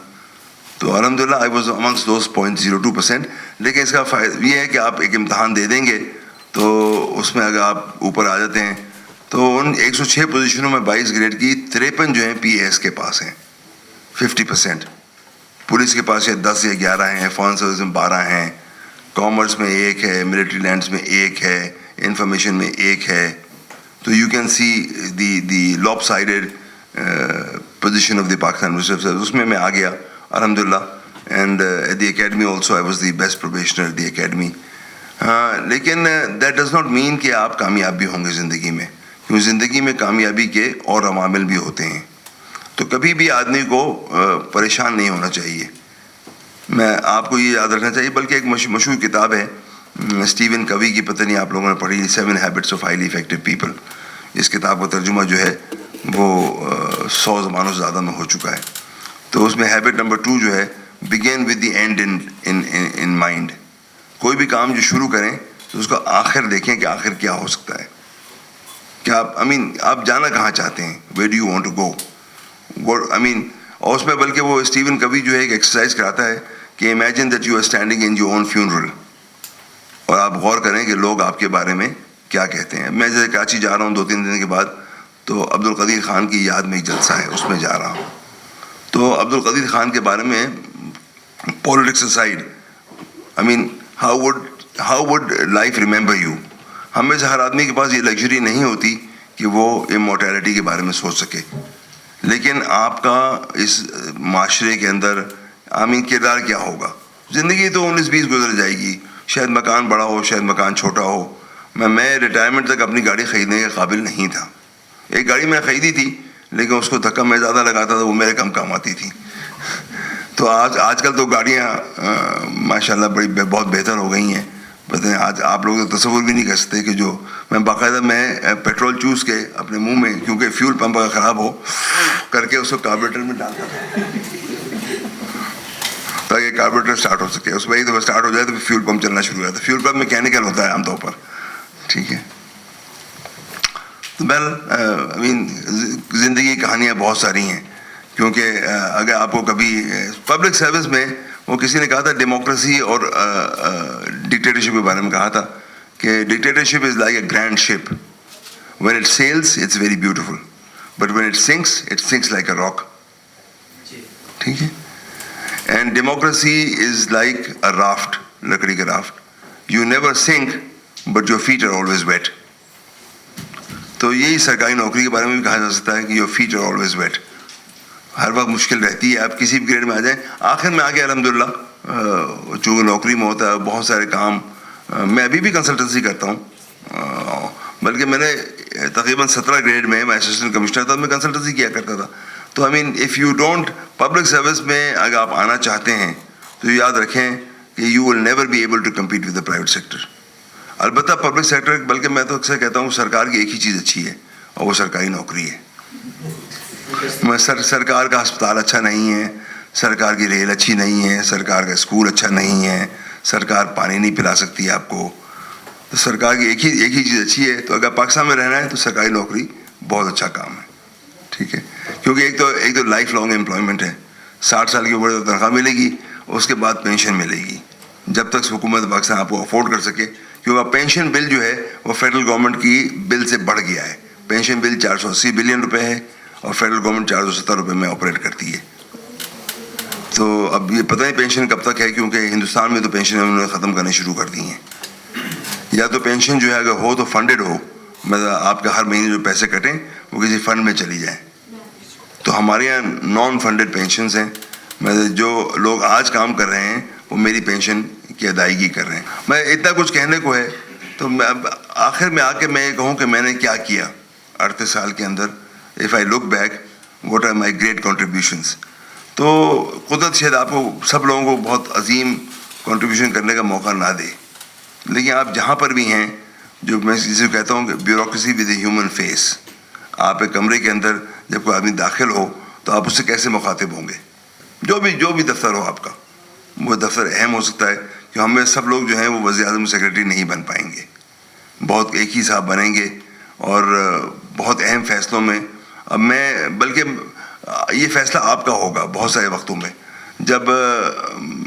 تو الحمدللہ آئی واز امنگس دوز 0.02%. لیکن اس کا فائدہ یہ ہے کہ آپ ایک امتحان دے دیں گے تو اس میں اگر آپ اوپر آ جاتے ہیں تو ان 106 پوزیشنوں میں 22 گریڈ کی 53 جو ہیں پی اے ایس کے پاس ہیں, 50%. پولیس کے پاس 10 یا 11 ہیں, فارن سروس میں 12 ہیں, کامرس میں 1 ہے, ملٹری لینڈس میں 1 ہے, انفارمیشن میں 1 ہے. تو you can see the lopsided position of the Pakistan service. اس میں آ گیا الحمدللہ. And at the academy also I was the best probationer at the academy. لیکن دیٹ ڈز ناٹ مین کہ آپ کامیاب بھی ہوں گے زندگی میں, کیونکہ زندگی میں کامیابی کے اور عوامل بھی ہوتے ہیں. تو کبھی بھی آدمی کو پریشان نہیں ہونا چاہیے. میں آپ کو یہ یاد رکھنا چاہیے. بلکہ ایک مشہور کتاب ہے اسٹیون کوی کی, پتہ نہیں آپ لوگوں نے پڑھی, 7 habits of highly effective people. اس کتاب کا ترجمہ جو ہے وہ 100 زبانوں سے زیادہ میں ہو چکا ہے. تو اس میں ہیبٹ نمبر 2 جو ہے, begin with the end in mind. کوئی بھی کام جو شروع کریں تو اس کا آخر دیکھیں کہ آخر کیا ہو سکتا ہے, کہ آپ جانا کہاں چاہتے ہیں, where do you want to go. اور اس میں بلکہ وہ اسٹیون کوی جو ہے ایک ایکسرسائز کراتا ہے کہ imagine that you are standing in your own funeral, اور آپ غور کریں کہ لوگ آپ کے بارے میں کیا کہتے ہیں. میں جیسے کراچی جا رہا ہوں 2-3 دن کے بعد, تو عبدالقدیر خان کی یاد میں ایک جلسہ ہے, اس میں جا رہا ہوں. تو عبدالقدیر خان کے بارے میں politics aside, how would life remember you. ہم میں سے ہر آدمی کے پاس یہ لگژری نہیں ہوتی کہ وہ امورٹیلٹی کے بارے میں سوچ سکے. لیکن آپ کا اس معاشرے کے اندر کردار کیا ہوگا. زندگی تو 19-20 گزر جائے گی, شاید مکان بڑا ہو, شاید مکان چھوٹا ہو. میں ریٹائرمنٹ تک اپنی گاڑی خریدنے کے قابل نہیں تھا. ایک گاڑی میں خریدی تھی, لیکن اس کو دھکا میں زیادہ لگاتا تھا, وہ میرے کم آتی تھی. تو آج کل تو گاڑیاں ماشاءاللہ بہت بہتر ہو گئی ہیں. بتائیں آج آپ لوگ تصور بھی نہیں کر سکتے کہ جو میں باقاعدہ پیٹرول چوس کے اپنے منہ میں, کیونکہ فیول پمپ اگر خراب ہو کر کے اس کو کاربوریٹر میں ڈالتا تھا تاکہ کاربوریٹر اسٹارٹ ہو سکے. اس میں ایک دفعہ اسٹارٹ ہو جائے تو فیول پمپ چلنا شروع ہو جاتا ہے. فیول پمپ میکینیکل ہوتا ہے عام طور پر, ٹھیک ہے. زندگی کی کہانیاں بہت ساری ہیں. کیونکہ اگر آپ کو کبھی پبلک سروس میں, وہ کسی نے کہا تھا ڈیموکریسی اور ڈکٹیٹرشپ کے بارے میں کہا تھا کہ dictatorship is like a grand ship, when it sails it's very beautiful, but when it sinks like a rock. ٹھیک ہے. And democracy is like a raft, لکڑی کا raft. You never sink but your feet are always wet. تو یہی سرکاری نوکری کے بارے میں بھی کہا جا سکتا ہے کہ your feet are always wet. ہر وقت مشکل رہتی ہے, آپ کسی بھی گریڈ میں آ جائیں. آخر میں آ گیا الحمدللہ, چونکہ نوکری میں ہوتا ہے بہت سارے کام. میں ابھی بھی کنسلٹنسی کرتا ہوں, بلکہ میں نے تقریباً 17 گریڈ میں اسسٹنٹ کمشنر تھا, میں کنسلٹنسی کیا کرتا تھا. تو if you don't public service میں اگر آپ آنا چاہتے ہیں تو یاد رکھیں کہ you will never be able to compete with the private sector. البتہ پبلک سیکٹر, بلکہ میں تو اکثر کہتا ہوں سرکار کی ایک ہی چیز اچھی ہے, اور وہ سرکاری نوکری ہے. سرکار کا ہسپتال اچھا نہیں ہے, سرکار کی ریل اچھی نہیں ہے, سرکار کا اسکول اچھا نہیں ہے, سرکار پانی نہیں پلا سکتی آپ کو. تو سرکار کی ایک ہی چیز اچھی ہے, تو اگر پاکستان میں رہنا ہے تو سرکاری نوکری بہت اچھا کام ہے, ٹھیک ہے, کیونکہ ایک تو لائف لانگ امپلائمنٹ ہے, 60 سال کی عمر تک تنخواہ ملے گی, اس کے بعد پینشن ملے گی جب تک حکومت پاکستان آپ کو افورڈ کر سکے. کیونکہ پینشن بل جو ہے وہ فیڈرل گورنمنٹ کی بل سے بڑھ گیا ہے. پینشن بل 480 بلین روپے ہے اور فیڈرل گورنمنٹ 470 روپے میں آپریٹ کرتی ہے. تو اب یہ پتہ نہیں پینشن کب تک ہے, کیونکہ ہندوستان میں تو پینشن انہوں نے ختم کرنے شروع کر دی ہیں. یا تو پینشن جو ہے اگر ہو تو فنڈڈ ہو, مطلب آپ کا ہر مہینے جو پیسے کٹیں وہ کسی فنڈ میں چلی جائیں. تو ہمارے یہاں نان فنڈڈ پینشنز ہیں, مطلب جو لوگ آج کام کر رہے ہیں وہ میری پینشن کی ادائیگی کر رہے ہیں. میں اتنا کچھ کہنے کو ہے, تو میں اب آخر میں آ کے میں یہ کہوں کہ میں نے کیا کیا 38 سال کے اندر. If I look back what are my great contributions. تو قدرت شاید آپ کو سب لوگوں کو بہت عظیم کنٹریبیوشن کرنے کا موقع نہ دے, لیکن آپ جہاں پر بھی ہیں, جو میں جسے کہتا ہوں کہ bureaucracy with a human face, آپ ایک کمرے کے اندر جب کوئی آدمی داخل ہو تو آپ اس سے کیسے مخاطب ہوں گے. جو بھی دفتر ہو آپ کا, وہ دفتر اہم ہو سکتا ہے کہ ہمیں سب لوگ جو ہیں وہ وزیر اعظم سیکرٹری نہیں بن پائیں گے, بہت ایک ہی صاحب بنیں گے, اور بہت اہم فیصلوں میں. اب میں بلکہ یہ فیصلہ آپ کا ہوگا بہت سارے وقتوں میں. جب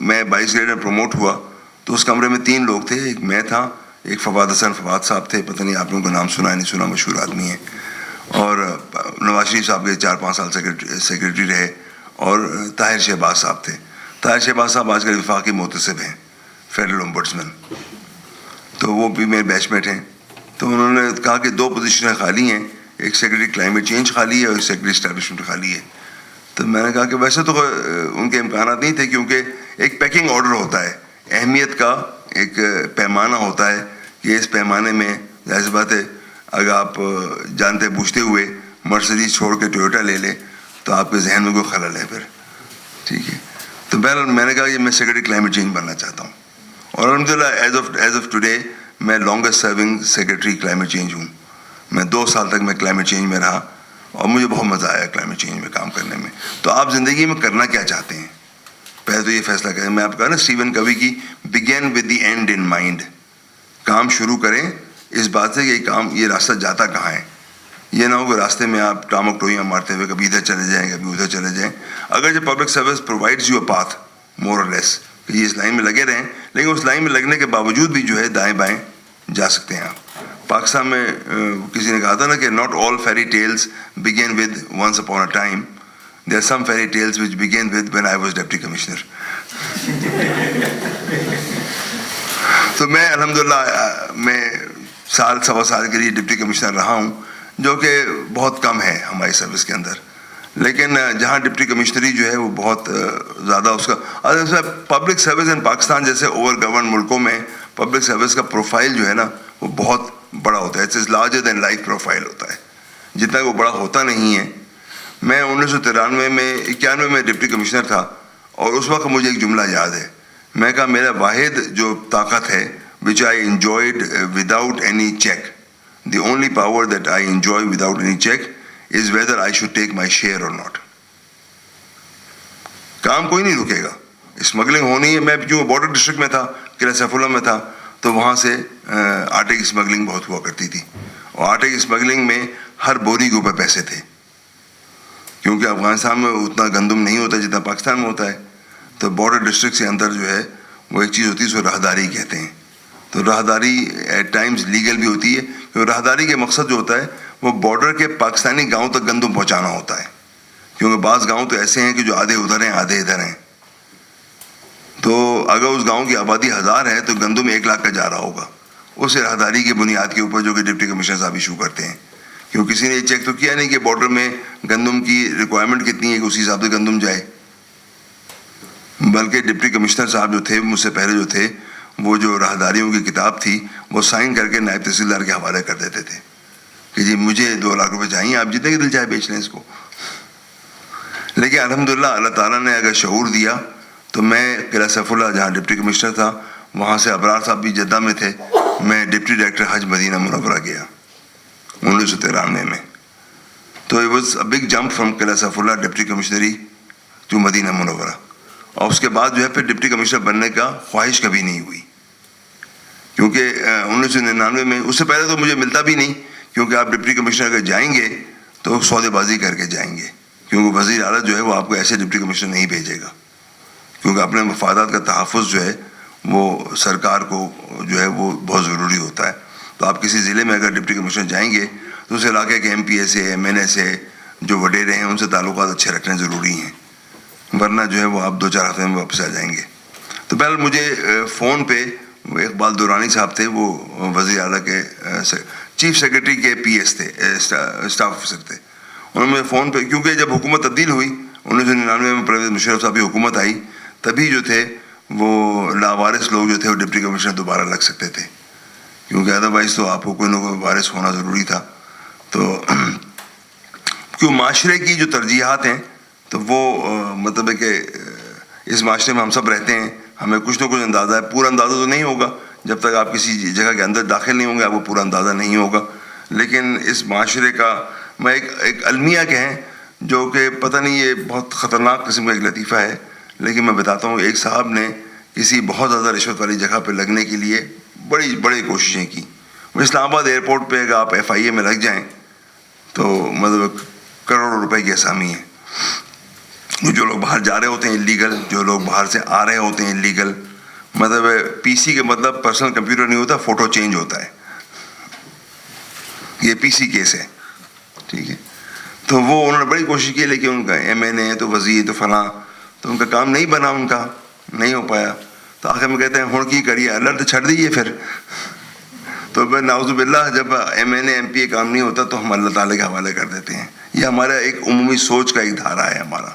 میں 22 گریڈ میں پروموٹ ہوا تو اس کمرے میں 3 لوگ تھے, ایک میں تھا, ایک فواد حسن فواد صاحب تھے, پتہ نہیں آپ لوگوں کا نام سنا ہے نہیں سنا, مشہور آدمی ہیں, اور نواز شریف صاحب کے 4-5 سال سیکرٹری رہے, اور طاہر شہباز صاحب تھے. طاہر شہباز صاحب آج کل وفاقی محتسب ہیں, فیڈرل امبڈسمین, تو وہ بھی میرے بیچ میٹ ہیں. تو انہوں نے کہا کہ 2 پوزیشنیں خالی ہیں, ایک سیکرٹری کلائمیٹ چینج خالی ہے اور ایک سیکرٹری اسٹیبلشمنٹ خالی ہے. تو میں نے کہا کہ ویسے تو ان کے امکانات نہیں تھے, کیونکہ ایک پیکنگ آرڈر ہوتا ہے, اہمیت کا ایک پیمانہ ہوتا ہے کہ اس پیمانے میں ظاہر سی بات ہے اگر آپ جانتے بوجھتے ہوئے مرسڈیز چھوڑ کے ٹویوٹا لے لیں تو آپ کے ذہن میں کوئی خلل ہے پھر, ٹھیک ہے. تو بہرحال میں نے کہا کہ میں سیکرٹری کلائمیٹ چینج بننا چاہتا ہوں, اور الحمدللہ ایز آف ٹوڈے میں longest serving secretary climate change ہوں. میں 2 سال تک میں کلائمیٹ چینج میں رہا, اور مجھے بہت مزہ آیا کلائمیٹ چینج میں کام کرنے میں. تو آپ زندگی میں کرنا کیا چاہتے ہیں, پہلے تو یہ فیصلہ کریں. میں آپ کہا نا اسٹیون کوی کی begin with the end in mind, کام شروع کریں اس بات سے کہ یہ راستہ جاتا کہاں ہے. یہ نہ ہو کہ راستے میں آپ ٹامک ٹوئیاں مارتے ہوئے کبھی ادھر چلے جائیں کبھی ادھر چلے جائیں. اگر جو public service provides you a path more or less, کہ یہ اس لائن میں لگے رہیں, لیکن اس لائن میں لگنے کے باوجود بھی جو ہے دائیں بائیں جا سکتے ہیں آپ. پاکستان میں کسی نے کہا تھا نا کہ not all fairy tales begin with once upon a time, there are some fairy tales which begin with when I was deputy commissioner. تو میں الحمدللہ میں سوا سال کے لیے ڈپٹی کمشنر رہا ہوں, جو کہ بہت کم ہے ہماری سروس کے اندر. لیکن جہاں ڈپٹی کمشنری جو ہے وہ بہت زیادہ اس کا پبلک سروس ان پاکستان جیسے اوور گورن ملکوں میں پبلک سروس کا پروفائل جو ہے نا وہ بہت بڑا ہوتا ہے. It's larger than life profile ہوتا ہے, جتنا وہ بڑا ہوتا نہیں ہے. میں 1993 میں 91 میں ڈپٹی کمشنر تھا, اور اس وقت مجھے ایک جملہ یاد ہے. میں کہا میرا واحد جو طاقت ہے which I enjoyed without any check, the only power that I enjoy without any check is whether I should take my share or not. کام کوئی نہیں رکے گا, اسمگلنگ ہونی ہے. میں جو بارڈر ڈسٹرکٹ میں تھا, قلعہ سیف اللہ میں تھا, تو وہاں سے آٹے کی اسمگلنگ بہت ہوا کرتی تھی, اور آٹے کی اسمگلنگ میں ہر بوری کے اوپر پیسے تھے, کیونکہ افغانستان میں اتنا گندم نہیں ہوتا جتنا پاکستان میں ہوتا ہے. تو بارڈر ڈسٹرکٹ سے اندر جو ہے وہ ایک چیز ہوتی ہے اس کو راہداری کہتے ہیں. تو راہداری ایٹ ٹائمز لیگل بھی ہوتی ہے, کیونکہ راہداری کے مقصد جو ہوتا ہے وہ بارڈر کے پاکستانی گاؤں تک گندم پہنچانا ہوتا ہے, کیونکہ بعض گاؤں تو ایسے ہیں کہ جو آدھے ادھر ہیں آدھے ادھر ہیں. تو اگر اس گاؤں کی آبادی 1000 ہے تو گندم 1 لاکھ کا جا رہا ہوگا, اس راہداری کی بنیاد کے اوپر جو کہ ڈپٹی کمشنر صاحب ایشو کرتے ہیں. کیونکہ کسی نے یہ چیک تو کیا نہیں کہ بارڈر میں گندم کی ریکوائرمنٹ کتنی ہے کہ اسی حساب سے گندم جائے. بلکہ ڈپٹی کمشنر صاحب جو تھے مجھ سے پہلے جو تھے, وہ جو راہداریوں کی کتاب تھی وہ سائن کر کے نائب تحصیلدار کے حوالے کر دیتے تھے کہ جی مجھے 2 لاکھ روپے چاہیے, آپ جتنے کے دل چاہے بیچ لیں اس کو. لیکن الحمدللہ اللہ تعالیٰ نے اگر شعور دیا تو میں قلعہ سیف اللہ جہاں ڈپٹی کمشنر تھا, وہاں سے ابرار صاحب بھی جدہ میں تھے, میں ڈپٹی ڈائریکٹر حج مدینہ منورہ گیا 1993 میں. تو it was a big jump from Qila Saifullah deputy کمشنری ٹو مدینہ منورہ. اور اس کے بعد جو ہے پھر ڈپٹی کمشنر بننے کا خواہش کبھی نہیں ہوئی, کیونکہ 1999 میں, اس سے پہلے تو مجھے ملتا بھی نہیں, کیونکہ آپ ڈپٹی کمشنر اگر جائیں گے تو سودے بازی کر کے جائیں گے, کیونکہ وزیر اعلیٰ جو ہے وہ آپ کو ایسے ڈپٹی کمشنر نہیں بھیجے گا, کیونکہ اپنے مفادات کا تحفظ جو ہے وہ سرکار کو جو ہے وہ بہت ضروری ہوتا ہے. تو آپ کسی ضلع میں اگر ڈپٹی کمشنر جائیں گے تو اس علاقے کے ایم پی اے سے, ایم این اے سے, جو وڈیرے ہیں ان سے تعلقات اچھے رکھنے ضروری ہیں, ورنہ جو ہے وہ آپ 2-4 ہفتے میں واپس آ جائیں گے. تو بہرحال مجھے فون پہ اقبال دورانی صاحب تھے, وہ وزیر اعلیٰ کے چیف سیکرٹری کے پی ایس تھے, اسٹاف آفیسر تھے. انہوں نے مجھے فون پہ, کیونکہ جب حکومت تبدیل ہوئی 1999 میں, پرویز مشرف صاحب کی حکومت آئی, تبھی جو تھے وہ لاوارث لوگ جو تھے وہ ڈپٹی کمشنر دوبارہ لگ سکتے تھے, کیونکہ ادروائز تو آپ کو کوئی نہ کوئی وارث ہونا ضروری تھا. تو کیوں معاشرے کی جو ترجیحات ہیں تو وہ مطلب ہے کہ اس معاشرے میں ہم سب رہتے ہیں, ہمیں کچھ نہ کچھ اندازہ ہے. پورا اندازہ تو نہیں ہوگا جب تک آپ کسی جگہ کے اندر داخل نہیں ہوں گے, آپ کو پورا اندازہ نہیں ہوگا, لیکن اس معاشرے کا میں ایک المیہ کہیں جو کہ پتہ نہیں, یہ بہت خطرناک قسم کا ایک لطیفہ ہے, لیکن میں بتاتا ہوں. ایک صاحب نے کسی بہت زیادہ رشوت والی جگہ پہ لگنے کے لیے بڑی کوششیں کی. وہ اسلام آباد ایئرپورٹ پہ اگر آپ ایف آئی اے میں لگ جائیں تو مطلب کروڑوں روپے کی اسامی ہے. جو لوگ باہر جا رہے ہوتے ہیں انلیگل, جو لوگ باہر سے آ رہے ہوتے ہیں انلیگل, مطلب پی سی کے مطلب پرسنل کمپیوٹر نہیں ہوتا, فوٹو چینج ہوتا ہے, یہ پی سی کیس ہے, ٹھیک ہے. تو وہ انہوں نے بڑی کوشش کی, لیکن ان کا ایم این اے تو وزیر تو فلاں, تو ان کا کام نہیں بنا, ان کا نہیں ہو پایا. تو آخر میں کہتے ہیں ہوں کی کریے, اللہ تو چھڑ دیجیے پھر. تو پھر نعوذ باللہ جب M N A M P A کام نہیں ہوتا تو ہم اللہ تعالیٰ کے حوالے کر دیتے ہیں. یہ ہمارا ایک عمومی سوچ کا ایک دھارا ہے ہمارا.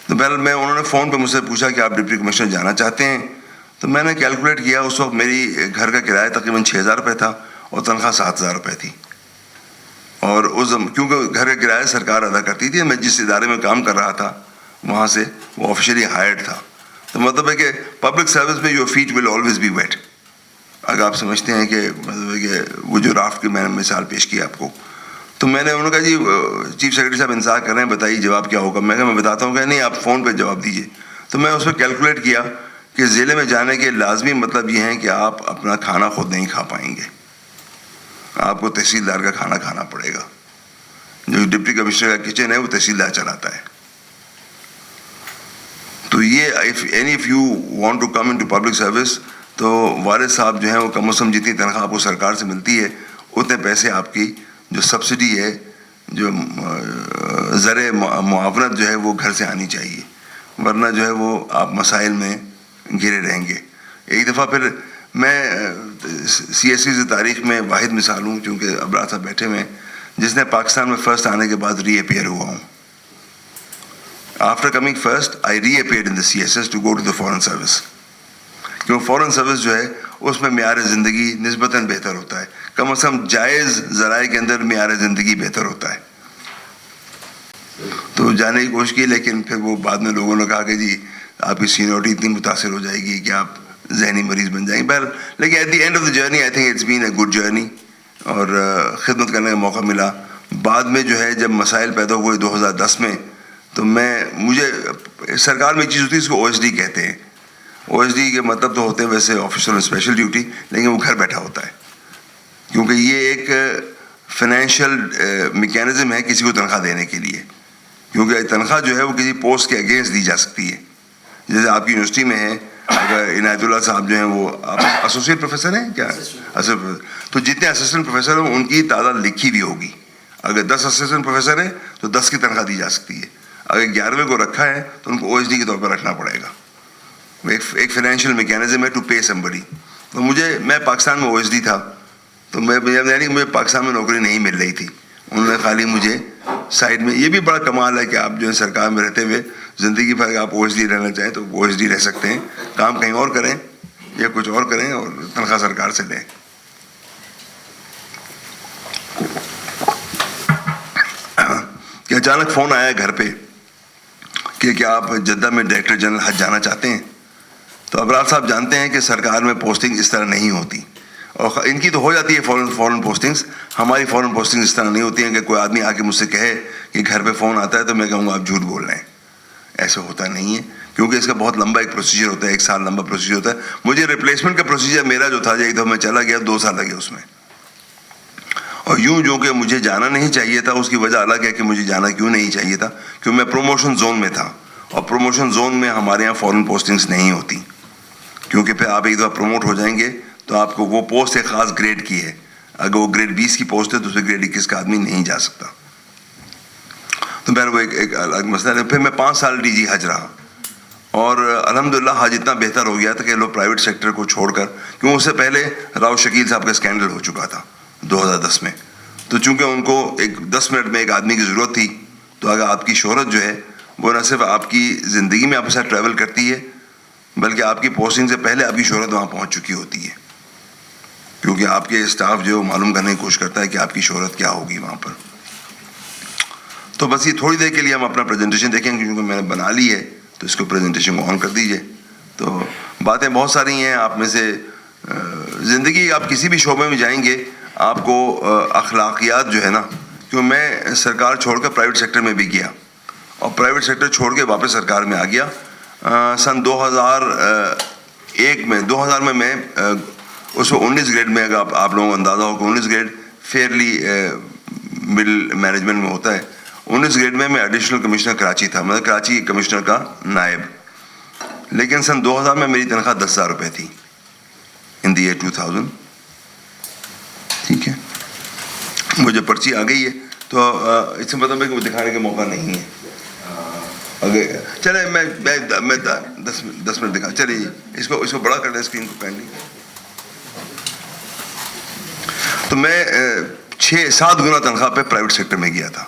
تو بہرحال انہوں نے فون پہ مجھ سے پوچھا کہ آپ ڈپٹی کمشنر جانا چاہتے ہیں. تو میں نے کیلکولیٹ کیا, اس وقت میری گھر کا کرایہ تقریباً 6,000 روپے تھا اور تنخواہ 7,000 روپے تھی. اور کیونکہ گھر کا کرایہ سرکار ادا کرتی تھی, میں جس ادارے میں کام کر رہا تھا وہاں سے وہ آفیشلی ہائرڈ تھا. تو مطلب ہے کہ پبلک سروس میں your feet will always be wet. اگر آپ سمجھتے ہیں کہ مطلب ہے کہ وہ جو رافٹ کی میں نے مثال پیش کی آپ کو, تو میں نے انہوں نے کہا جی چیف سیکرٹری صاحب انتظار کر رہے ہیں, بتائیے جواب کیا ہوگا. میں کہا میں بتاتا ہوں. کہ نہیں آپ فون پہ جواب دیجیے. تو میں اس پہ کیلکولیٹ کیا کہ ضلع میں جانے کے لازمی مطلب یہ ہے کہ آپ اپنا کھانا خود نہیں کھا پائیں گے, آپ کو تحصیلدار کا کھانا کھانا پڑے گا. جو ڈپٹی کمشنر کا کچن ہے وہ تحصیلدار چلاتا ہے. تو یہ if you want to come into public service, تو والد صاحب جو ہیں وہ کم از کم جتنی تنخواہ آپ کو سرکار سے ملتی ہے اتنے پیسے آپ کی جو سبسڈی ہے, جو زر معاونت جو ہے وہ گھر سے آنی چاہیے, ورنہ جو ہے وہ آپ مسائل میں گھرے رہیں گے. ایک دفعہ پھر میں سی ایس سی سے تاریخ میں واحد مثال ہوں, چونکہ ابرار صاحب بیٹھے ہوئے, جس نے پاکستان میں فرسٹ آنے کے بعد ری اپیئر ہوا ہوں. After coming first I reappeared in the C S S to go to the foreign service. کیوں فورن سروس جو ہے اس میں معیار زندگی نسبتاً بہتر ہوتا ہے, کم از کم جائز ذرائع کے اندر معیار زندگی بہتر ہوتا ہے. تو جانے کی کوشش کی, لیکن پھر وہ بعد میں لوگوں نے کہا کہ جی آپ کی سینیورٹی اتنی متاثر ہو جائے گی کہ آپ ذہنی مریض بن جائیں گے. لیکن at the end of the journey I think it's been a good journey, اور خدمت کرنے کا موقع ملا. بعد میں جو ہے جب مسائل پیدا ہوئے 2010 میں, تو مجھے سرکار میں ایک چیز ہوتی ہے اس کو او ایس ڈی کہتے ہیں. او ایس ڈی کے مطلب تو ہوتے ہیں ویسے آفیسر اسپیشل ڈیوٹی, لیکن وہ گھر بیٹھا ہوتا ہے, کیونکہ یہ ایک فائنینشیل میکینزم ہے کسی کو تنخواہ دینے کے لیے. کیونکہ تنخواہ جو ہے وہ کسی پوسٹ کے اگینسٹ دی جا سکتی ہے. جیسے آپ کی یونیورسٹی میں ہے, اگر عنایت اللہ صاحب جو ہیں وہ ایسوسیٹ پروفیسر ہیں کیا, تو جتنے اسسٹنٹ پروفیسر ہیں ان کی تعداد لکھی بھی ہوگی. اگر 10 اسسٹنٹ پروفیسر ہیں تو 10 کی تنخواہ دی جا سکتی ہے. اگر 11ویں کو رکھا ہے تو ان کو او ایس ڈی کے طور پر رکھنا پڑے گا. ایک فائنینشیل میکینزم ہے ٹو پے سمبڈی. تو میں پاکستان میں او ایس ڈی تھا, تو مجھے پاکستان میں نوکری نہیں مل رہی تھی. انہوں نے خالی مجھے سائڈ میں, یہ بھی بڑا کمال ہے کہ آپ جو ہے سرکار میں رہتے ہوئے زندگی بھر آپ او ایس ڈی رہنا چاہیں تو او ایس ڈی رہ سکتے ہیں, کام کہیں اور کریں یا کچھ اور کریں اور تنخواہ سرکار سے لیں. کہ اچانک فون آیا گھر پہ کہ کیا آپ جدہ میں ڈائریکٹر جنرل حج جانا چاہتے ہیں. تو ابرار صاحب جانتے ہیں کہ سرکار میں پوسٹنگ اس طرح نہیں ہوتی. اور ان کی تو ہو جاتی ہے فورن پوسٹنگس, ہماری فورن پوسٹنگ اس طرح نہیں ہوتی ہیں کہ کوئی آدمی آ کے مجھ سے کہے کہ گھر پہ فون آتا ہے تو میں کہوں گا آپ جھوٹ بول رہے ہیں. ایسا ہوتا نہیں ہے, کیونکہ اس کا بہت لمبا ایک پروسیجر ہوتا ہے, 1 سال لمبا پروسیجر ہوتا ہے. مجھے ریپلیسمنٹ کا پروسیجر میرا جو تھا, ایک دفعہ میں چلا گیا 2 سال لگے اس میں, اور یوں جو کہ مجھے جانا نہیں چاہیے تھا. اس کی وجہ الگ ہے کہ مجھے جانا کیوں نہیں چاہیے تھا, کیوں میں پروموشن زون میں تھا, اور پروموشن زون میں ہمارے یہاں فورن پوسٹنگس نہیں ہوتی, کیونکہ پھر آپ ایک دفعہ پروموٹ ہو جائیں گے تو آپ کو وہ پوسٹ ایک خاص گریڈ کی ہے. اگر وہ گریڈ 20 کی پوسٹ ہے تو اس میں گریڈ 21 کا آدمی نہیں جا سکتا. تو میں نے وہ ایک الگ مسئلہ ہے. پھر میں 5 سال ڈی جی حج رہا, اور الحمدللہ حج اتنا بہتر ہو گیا تھا کہ لوگ پرائیویٹ سیکٹر کو چھوڑ کر, کیوں اس سے پہلے راؤ شکیل صاحب کا اسکینڈل ہو چکا تھا 2010 میں, تو چونکہ ان کو ایک 10 منٹ میں ایک آدمی کی ضرورت تھی, تو اگر آپ کی شہرت جو ہے وہ نہ صرف آپ کی زندگی میں آپ کے ساتھ ٹریول کرتی ہے, بلکہ آپ کی پوسٹنگ سے پہلے آپ کی شہرت وہاں پہنچ چکی ہوتی ہے, کیونکہ آپ کے اسٹاف جو معلوم کرنے کی کوشش کرتا ہے کہ آپ کی شہرت کیا ہوگی وہاں پر. تو بس یہ تھوڑی دیر کے لیے ہم اپنا پریزنٹیشن دیکھیں گے, کیونکہ میں نے بنا لی ہے, تو اس کو پریزنٹیشن کو آن کر دیجئے. تو باتیں بہت ساری ہیں آپ میں سے. زندگی آپ کسی بھی شعبے میں جائیں گے آپ کو اخلاقیات جو ہے نا, کیوں میں سرکار چھوڑ کر پرائیویٹ سیکٹر میں بھی گیا, اور پرائیویٹ سیکٹر چھوڑ کے واپس سرکار میں آ گیا. سن 2001 میں 2000 میں اس میں 19 گریڈ میں, اگر آپ لوگوں کو اندازہ ہو کہ 19 گریڈ فیئرلی مڈل مینجمنٹ میں ہوتا ہے, 19 گریڈ میں ایڈیشنل کمشنر کراچی تھا, مطلب کراچی کمشنر کا نائب. لیکن سن 2000 میں میری تنخواہ 10,000 روپے تھی, ان دی ایئر 2000. ٹھیک ہے, مجھے پرچی آ گئی ہے, تو اس سے مطلب ہے کہ وہ دکھانے کا موقع نہیں ہے. اگر چلے میں 10 منٹ دکھا, چلیے اس کو بڑا کر دیں اسکرین کو پہننے. تو میں 6-7 گنا تنخواہ پہ پرائیویٹ سیکٹر میں گیا تھا,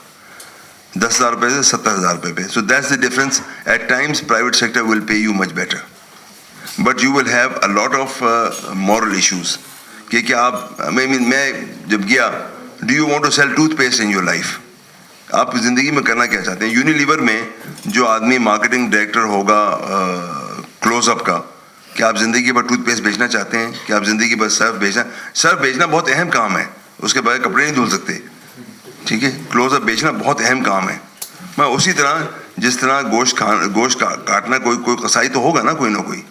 10,000 روپے سے 70,000 روپے پہ. So that's the difference. At times private sector will pay you much better, but you will have a lot of moral issues. کہ آپ میں جب گیا, do you want to sell toothpaste in your life, آپ زندگی میں کرنا کیا چاہتے ہیں. یونیلیور میں جو آدمی مارکیٹنگ ڈائریکٹر ہوگا کلوز اپ کا, کہ آپ زندگی بھر ٹوتھ پیسٹ بیچنا چاہتے ہیں, کہ آپ زندگی بھر سرف بیچنا بہت اہم کام ہے, اس کے بغیر کپڑے نہیں دھل سکتے. ٹھیک ہے, کلوز اپ بیچنا بہت اہم کام ہے. میں اسی طرح جس طرح گوشت کاٹنا, کوئی قصائی تو ہوگا نا, کوئی نہ کوئی.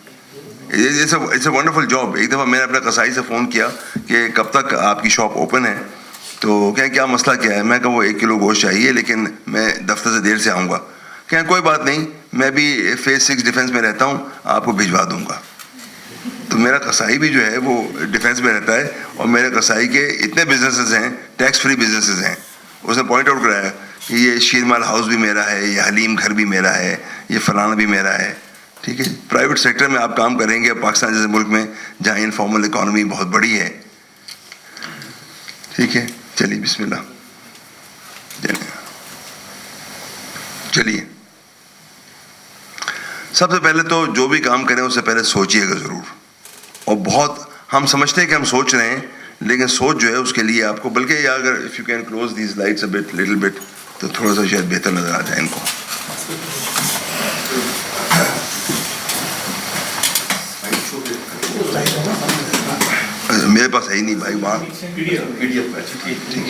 It's a wonderful job. ایک دفعہ میں نے اپنے قصائی سے فون کیا کہ کب تک آپ کی شاپ اوپن ہے, تو کیا مسئلہ کیا ہے. میں کہا وہ 1 کلو گوشت چاہیے, لیکن میں دفتر سے دیر سے آؤں گا. کہ کوئی بات نہیں, میں بھی فیز 6 ڈیفینس میں رہتا ہوں, آپ کو بھجوا دوں گا. تو میرا قصائی بھی جو ہے وہ ڈیفینس میں رہتا ہے, اور میرے قصائی کے اتنے بزنسز ہیں, ٹیکس فری بزنسز ہیں. اس نے پوائنٹ آؤٹ کرایا کہ یہ شیرمال ہاؤس بھی میرا ہے, یہ حلیم گھر بھی میرا ہے, یہ فلانا بھی میرا ہے. ٹھیک ہے, پرائیویٹ سیکٹر میں آپ کام کریں گے پاکستان جیسے ملک میں جہاں انفارمل اکانومی بہت بڑی ہے. ٹھیک ہے, چلیے بسم اللہ. چلیے, سب سے پہلے تو جو بھی کام کریں اس سے پہلے سوچیے گا ضرور. اور بہت ہم سمجھتے ہیں کہ ہم سوچ رہے ہیں, لیکن سوچ جو ہے اس کے لیے آپ کو, بلکہ اگر if you can close these lights a bit little bit, تو تھوڑا سا شاید بہتر نظر آ جائے ان کو. میرے پاس ہے ہی نہیں بھائی, وہاں ٹھیک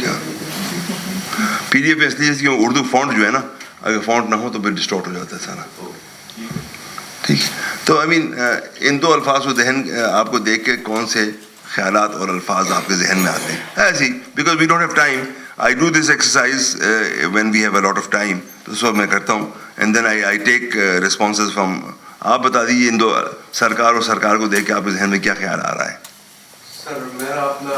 ہے. پی ڈی ایف اس لیے کہ اردو فونٹ جو ہے نا, اگر فونٹ نہ ہو تو پھر ڈسٹورٹ ہو جاتا ہے سارا. ٹھیک ہے, تو آئی مین ان 2 الفاظ کو ذہن آپ کو دیکھ کے کون سے خیالات اور الفاظ آپ کے ذہن میں آتے ہیں. ایسے ہی, because we don't have time. I do this exercise when we have a lot of time, تو اس وقت میں کرتا ہوں. And then I take responses from. آپ بتا دیجیے ان 2 سرکار اور سرکار کو دیکھ کے آپ کے ذہن میں کیا خیال آ رہا ہے. سر میرا اپنا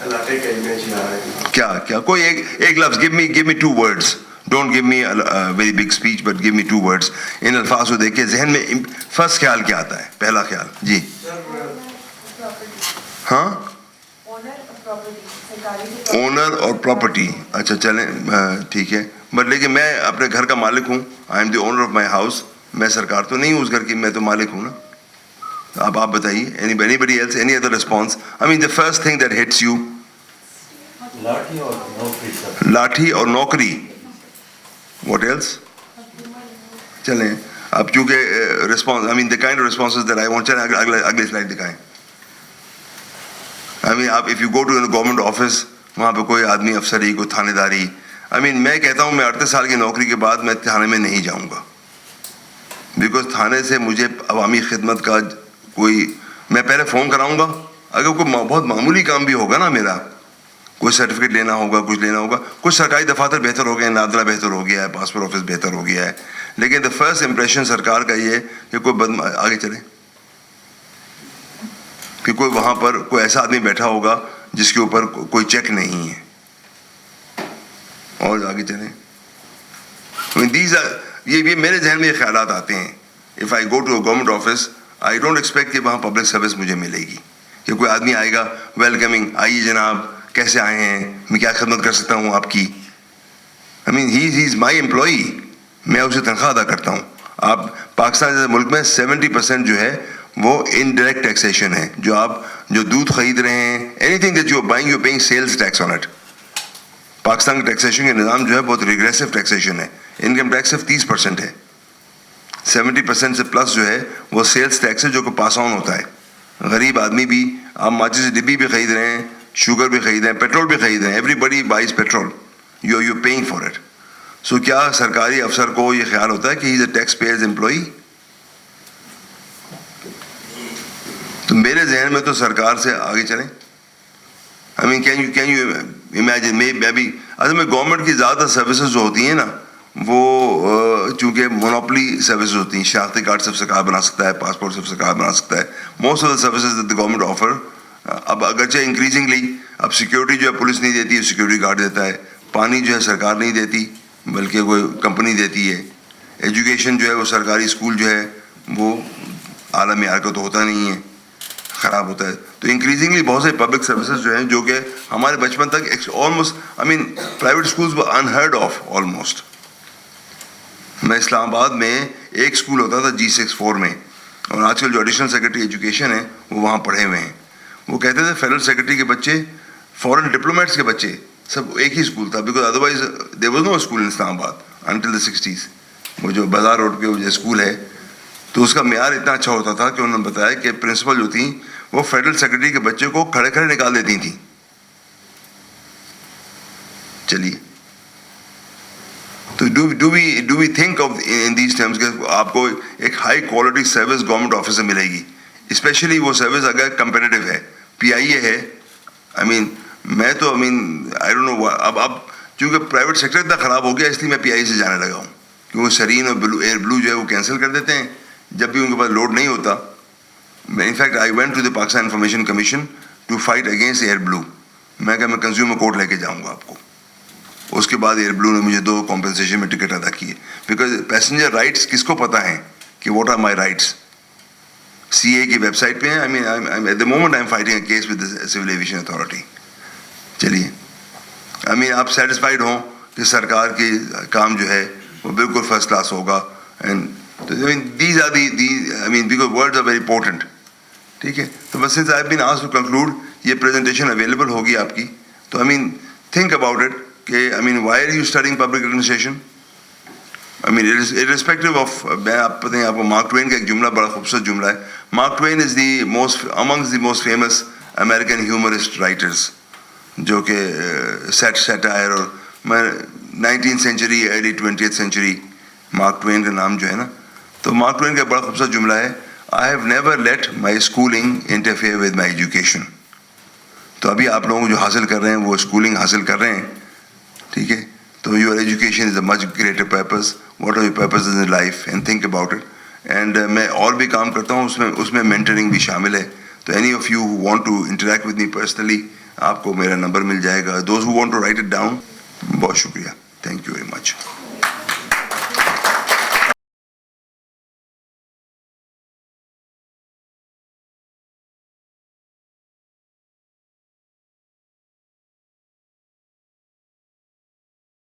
علاقے کا امیج آ رہا ہے. کیا کوئی ایک لفظ, give me 2 words. Don't give me a very big speech, but give me 2 words. ان الفاظ کو دیکھ کے ذہن میں فرسٹ خیال کیا آتا ہے, پہلا خیال. جی ہاں, اونر اور پراپرٹی. اچھا چلیں ٹھیک ہے, بٹ لیکن میں اپنے گھر کا مالک ہوں. I am the owner of my house. میں سرکار تو نہیں ہوں اس گھر کی, میں تو مالک ہوں نا. اب آپ بتائیے, anybody else, any other response? I mean the first thing that hits you. لاٹھی اور نوکری سر. لاٹھی اور نوکری. What else? چلیں اب چونکہ response, I mean the kind of responses that I want. چلیں اگلے سلائڈ دکھائیں. I mean, آپ if you go to a government office, وہاں پہ کوئی آدمی افسری, کوئی تھانے داری, I mean, میں کہتا ہوں میں 38 سال کی نوکری کے بعد میں تھانے میں نہیں جاؤں گا, بیکاز تھانے سے مجھے عوامی خدمت کا کوئی, میں پہلے فون کراؤں گا, اگر کوئی بہت معمولی کام بھی ہوگا نا میرا, کوئی سرٹیفکیٹ لینا ہوگا, کچھ لینا ہوگا, کچھ سرکاری دفاتر بہتر ہو گئے ہیں, نادرا بہتر ہو گیا ہے, پاسپورٹ آفس بہتر ہو گیا ہے, لیکن دا فرسٹ امپریشن سرکار کا یہ کہ کوئی آگے چلے, کہ کوئی وہاں پر کوئی ایسا آدمی بیٹھا ہوگا جس کے اوپر کوئی چیک نہیں ہے, اور آگے چلیں. یہ میرے ذہن میں یہ خیالات آتے ہیں. If I go to a government office, I don't expect کہ وہاں پبلک سروس مجھے ملے گی, کہ کوئی آدمی آئے گا ویلکمنگ, آئیے جناب, کیسے آئے ہیں, میں کیا خدمت کر سکتا ہوں آپ کی. آئی مین ہی از مائی امپلائی, میں اسے تنخواہ ادا کرتا ہوں. آپ پاکستان جیسے ملک میں 70% جو ہے وہ انڈائریکٹ ٹیکسیشن ہے, جو دودھ خرید رہے ہیں, anything that you are buying, you paying sales tax on it. Pakistan کا ٹیکسیشن کا نظام جو ہے بہت ریگریسو ٹیکسیشن ہے. انکم ٹیکس صرف 30% ہے, 70% سے پلس جو ہے وہ سیلز ٹیکس ہے جو کہ پاس آن ہوتا ہے. غریب آدمی بھی, آپ ماچس کی ڈبی بھی خرید رہے ہیں, شوگر بھی خرید رہے ہیں, پیٹرول بھی خرید رہے ہیں, everybody buys petrol, you paying for it. So کیا سرکاری افسر کو یہ خیال ہوتا ہے کہ he is a taxpayers employee? تو میرے ذہن میں تو سرکار سے آگے چلیں. I mean can you imagine, میں اصل میں گورنمنٹ کی زیادہ سروسز جو ہوتی ہیں نا, وہ چونکہ مونوپلی سروسز ہوتی ہیں, شناختی کارڈ صرف سرکار بنا سکتا ہے, پاسپورٹ صرف سرکار بنا سکتا ہے. Most of the services the government offer, اب اگرچہ انکریزنگلی اب سیکورٹی جو ہے پولیس نہیں دیتی ہے, سیکورٹی گارڈ دیتا ہے. پانی جو ہے سرکار نہیں دیتی بلکہ کوئی کمپنی دیتی ہے. ایجوکیشن جو ہے وہ سرکاری اسکول جو ہے وہ اعلیٰ معیار کا تو ہوتا نہیں ہے, خراب ہوتا ہے. تو انکریزنگلی بہت سے پبلک سروسز جو ہیں جو کہ ہمارے بچپن تک آلموسٹ, آئی مین پرائیویٹ اسکولز وہ انہرڈ آف آلموسٹ. میں اسلام آباد میں ایک اسکول ہوتا تھا G64 میں, اور آج کل جو ایڈیشنل سیکرٹری ایجوکیشن ہے وہ وہاں پڑھے ہوئے ہیں. وہ کہتے تھے فیڈرل سیکرٹری کے بچے, فورن ڈپلومیٹس کے بچے, سب ایک ہی اسکول تھا, because otherwise there was no school in Islamabad until the 60s. وہ جو بازار روڈ پہ وہ جو اسکول ہے, تو اس کا معیار اتنا اچھا ہوتا تھا کہ انہوں نے بتایا کہ پرنسپل جو تھیں وہ فیڈرل سیکرٹری کے بچے کو کھڑے کھڑے نکال دیتی تھیں. چلیے, تو do we think of in these terms کہ آپ کو ایک high quality service government office سے ملے گی, اسپیشلی وہ سروس اگر کمپیٹیو ہے, PIA ہے. آئی مین میں تو آئی ڈونٹ نو, اب چونکہ پرائیویٹ سیکٹر اتنا خراب ہو گیا اس لیے میں PIA سے جانے لگا ہوں, کیونکہ سرین اور ایئر بلو جو ہے وہ کینسل کر دیتے ہیں جب بھی ان کے پاس لوڈ نہیں ہوتا. In fact I went to the Pakistan information commission to fight against Airblue. میں کہا میں کنزیومر کورٹ لے کے جاؤں گا آپ کو. اس کے بعد ایئر بلو نے مجھے 2 کمپنسیشن میں ٹکٹ ادا کیے, بیکاز پیسنجر رائٹس کس کو پتہ ہیں کہ what are my rights. CA کی ویب سائٹ پہ ہیں. I mean at the moment I am fighting a case with the civil aviation authority. چلیے, آئی مین آپ سیٹسفائڈ ہوں کہ سرکار کی کام جو ہے وہ بالکل فرسٹ کلاس ہوگا. And these are I mean because words are very important. ٹھیک ہے, تو بس since I have been asked to conclude, یہ پریزنٹیشن اویلیبل ہوگی آپ کی. تو I mean think about it کہ I mean why are you studying public administration. I mean irrespective of, میں آپ پتہ ہیں آپ کو مارک ٹوین کا ایک جملہ بڑا خوبصورت جملہ ہے. Mark Twain is the most amongst the most famous American humorist writers, جو کہ سیٹائر اور 19th century early 20th century Mark Twain کا نام جو ہے نا. تو مارک ٹوین کا بڑا خوبصورت جملہ ہے, I have never let my schooling interfere with my education. تو ابھی آپ لوگ جو حاصل کر رہے ہیں وہ اسکولنگ حاصل کر رہے ہیں, ٹھیک ہے. تو your education is a much greater purpose. What are your purpose in life and think about it. And میں اور بھی کام کرتا ہوں, اس میں مینٹرنگ بھی شامل ہے. تو any of you who want to interact with me personally, آپ کو میرا نمبر مل جائے گا. Those who want to write it down, بہت شکریہ.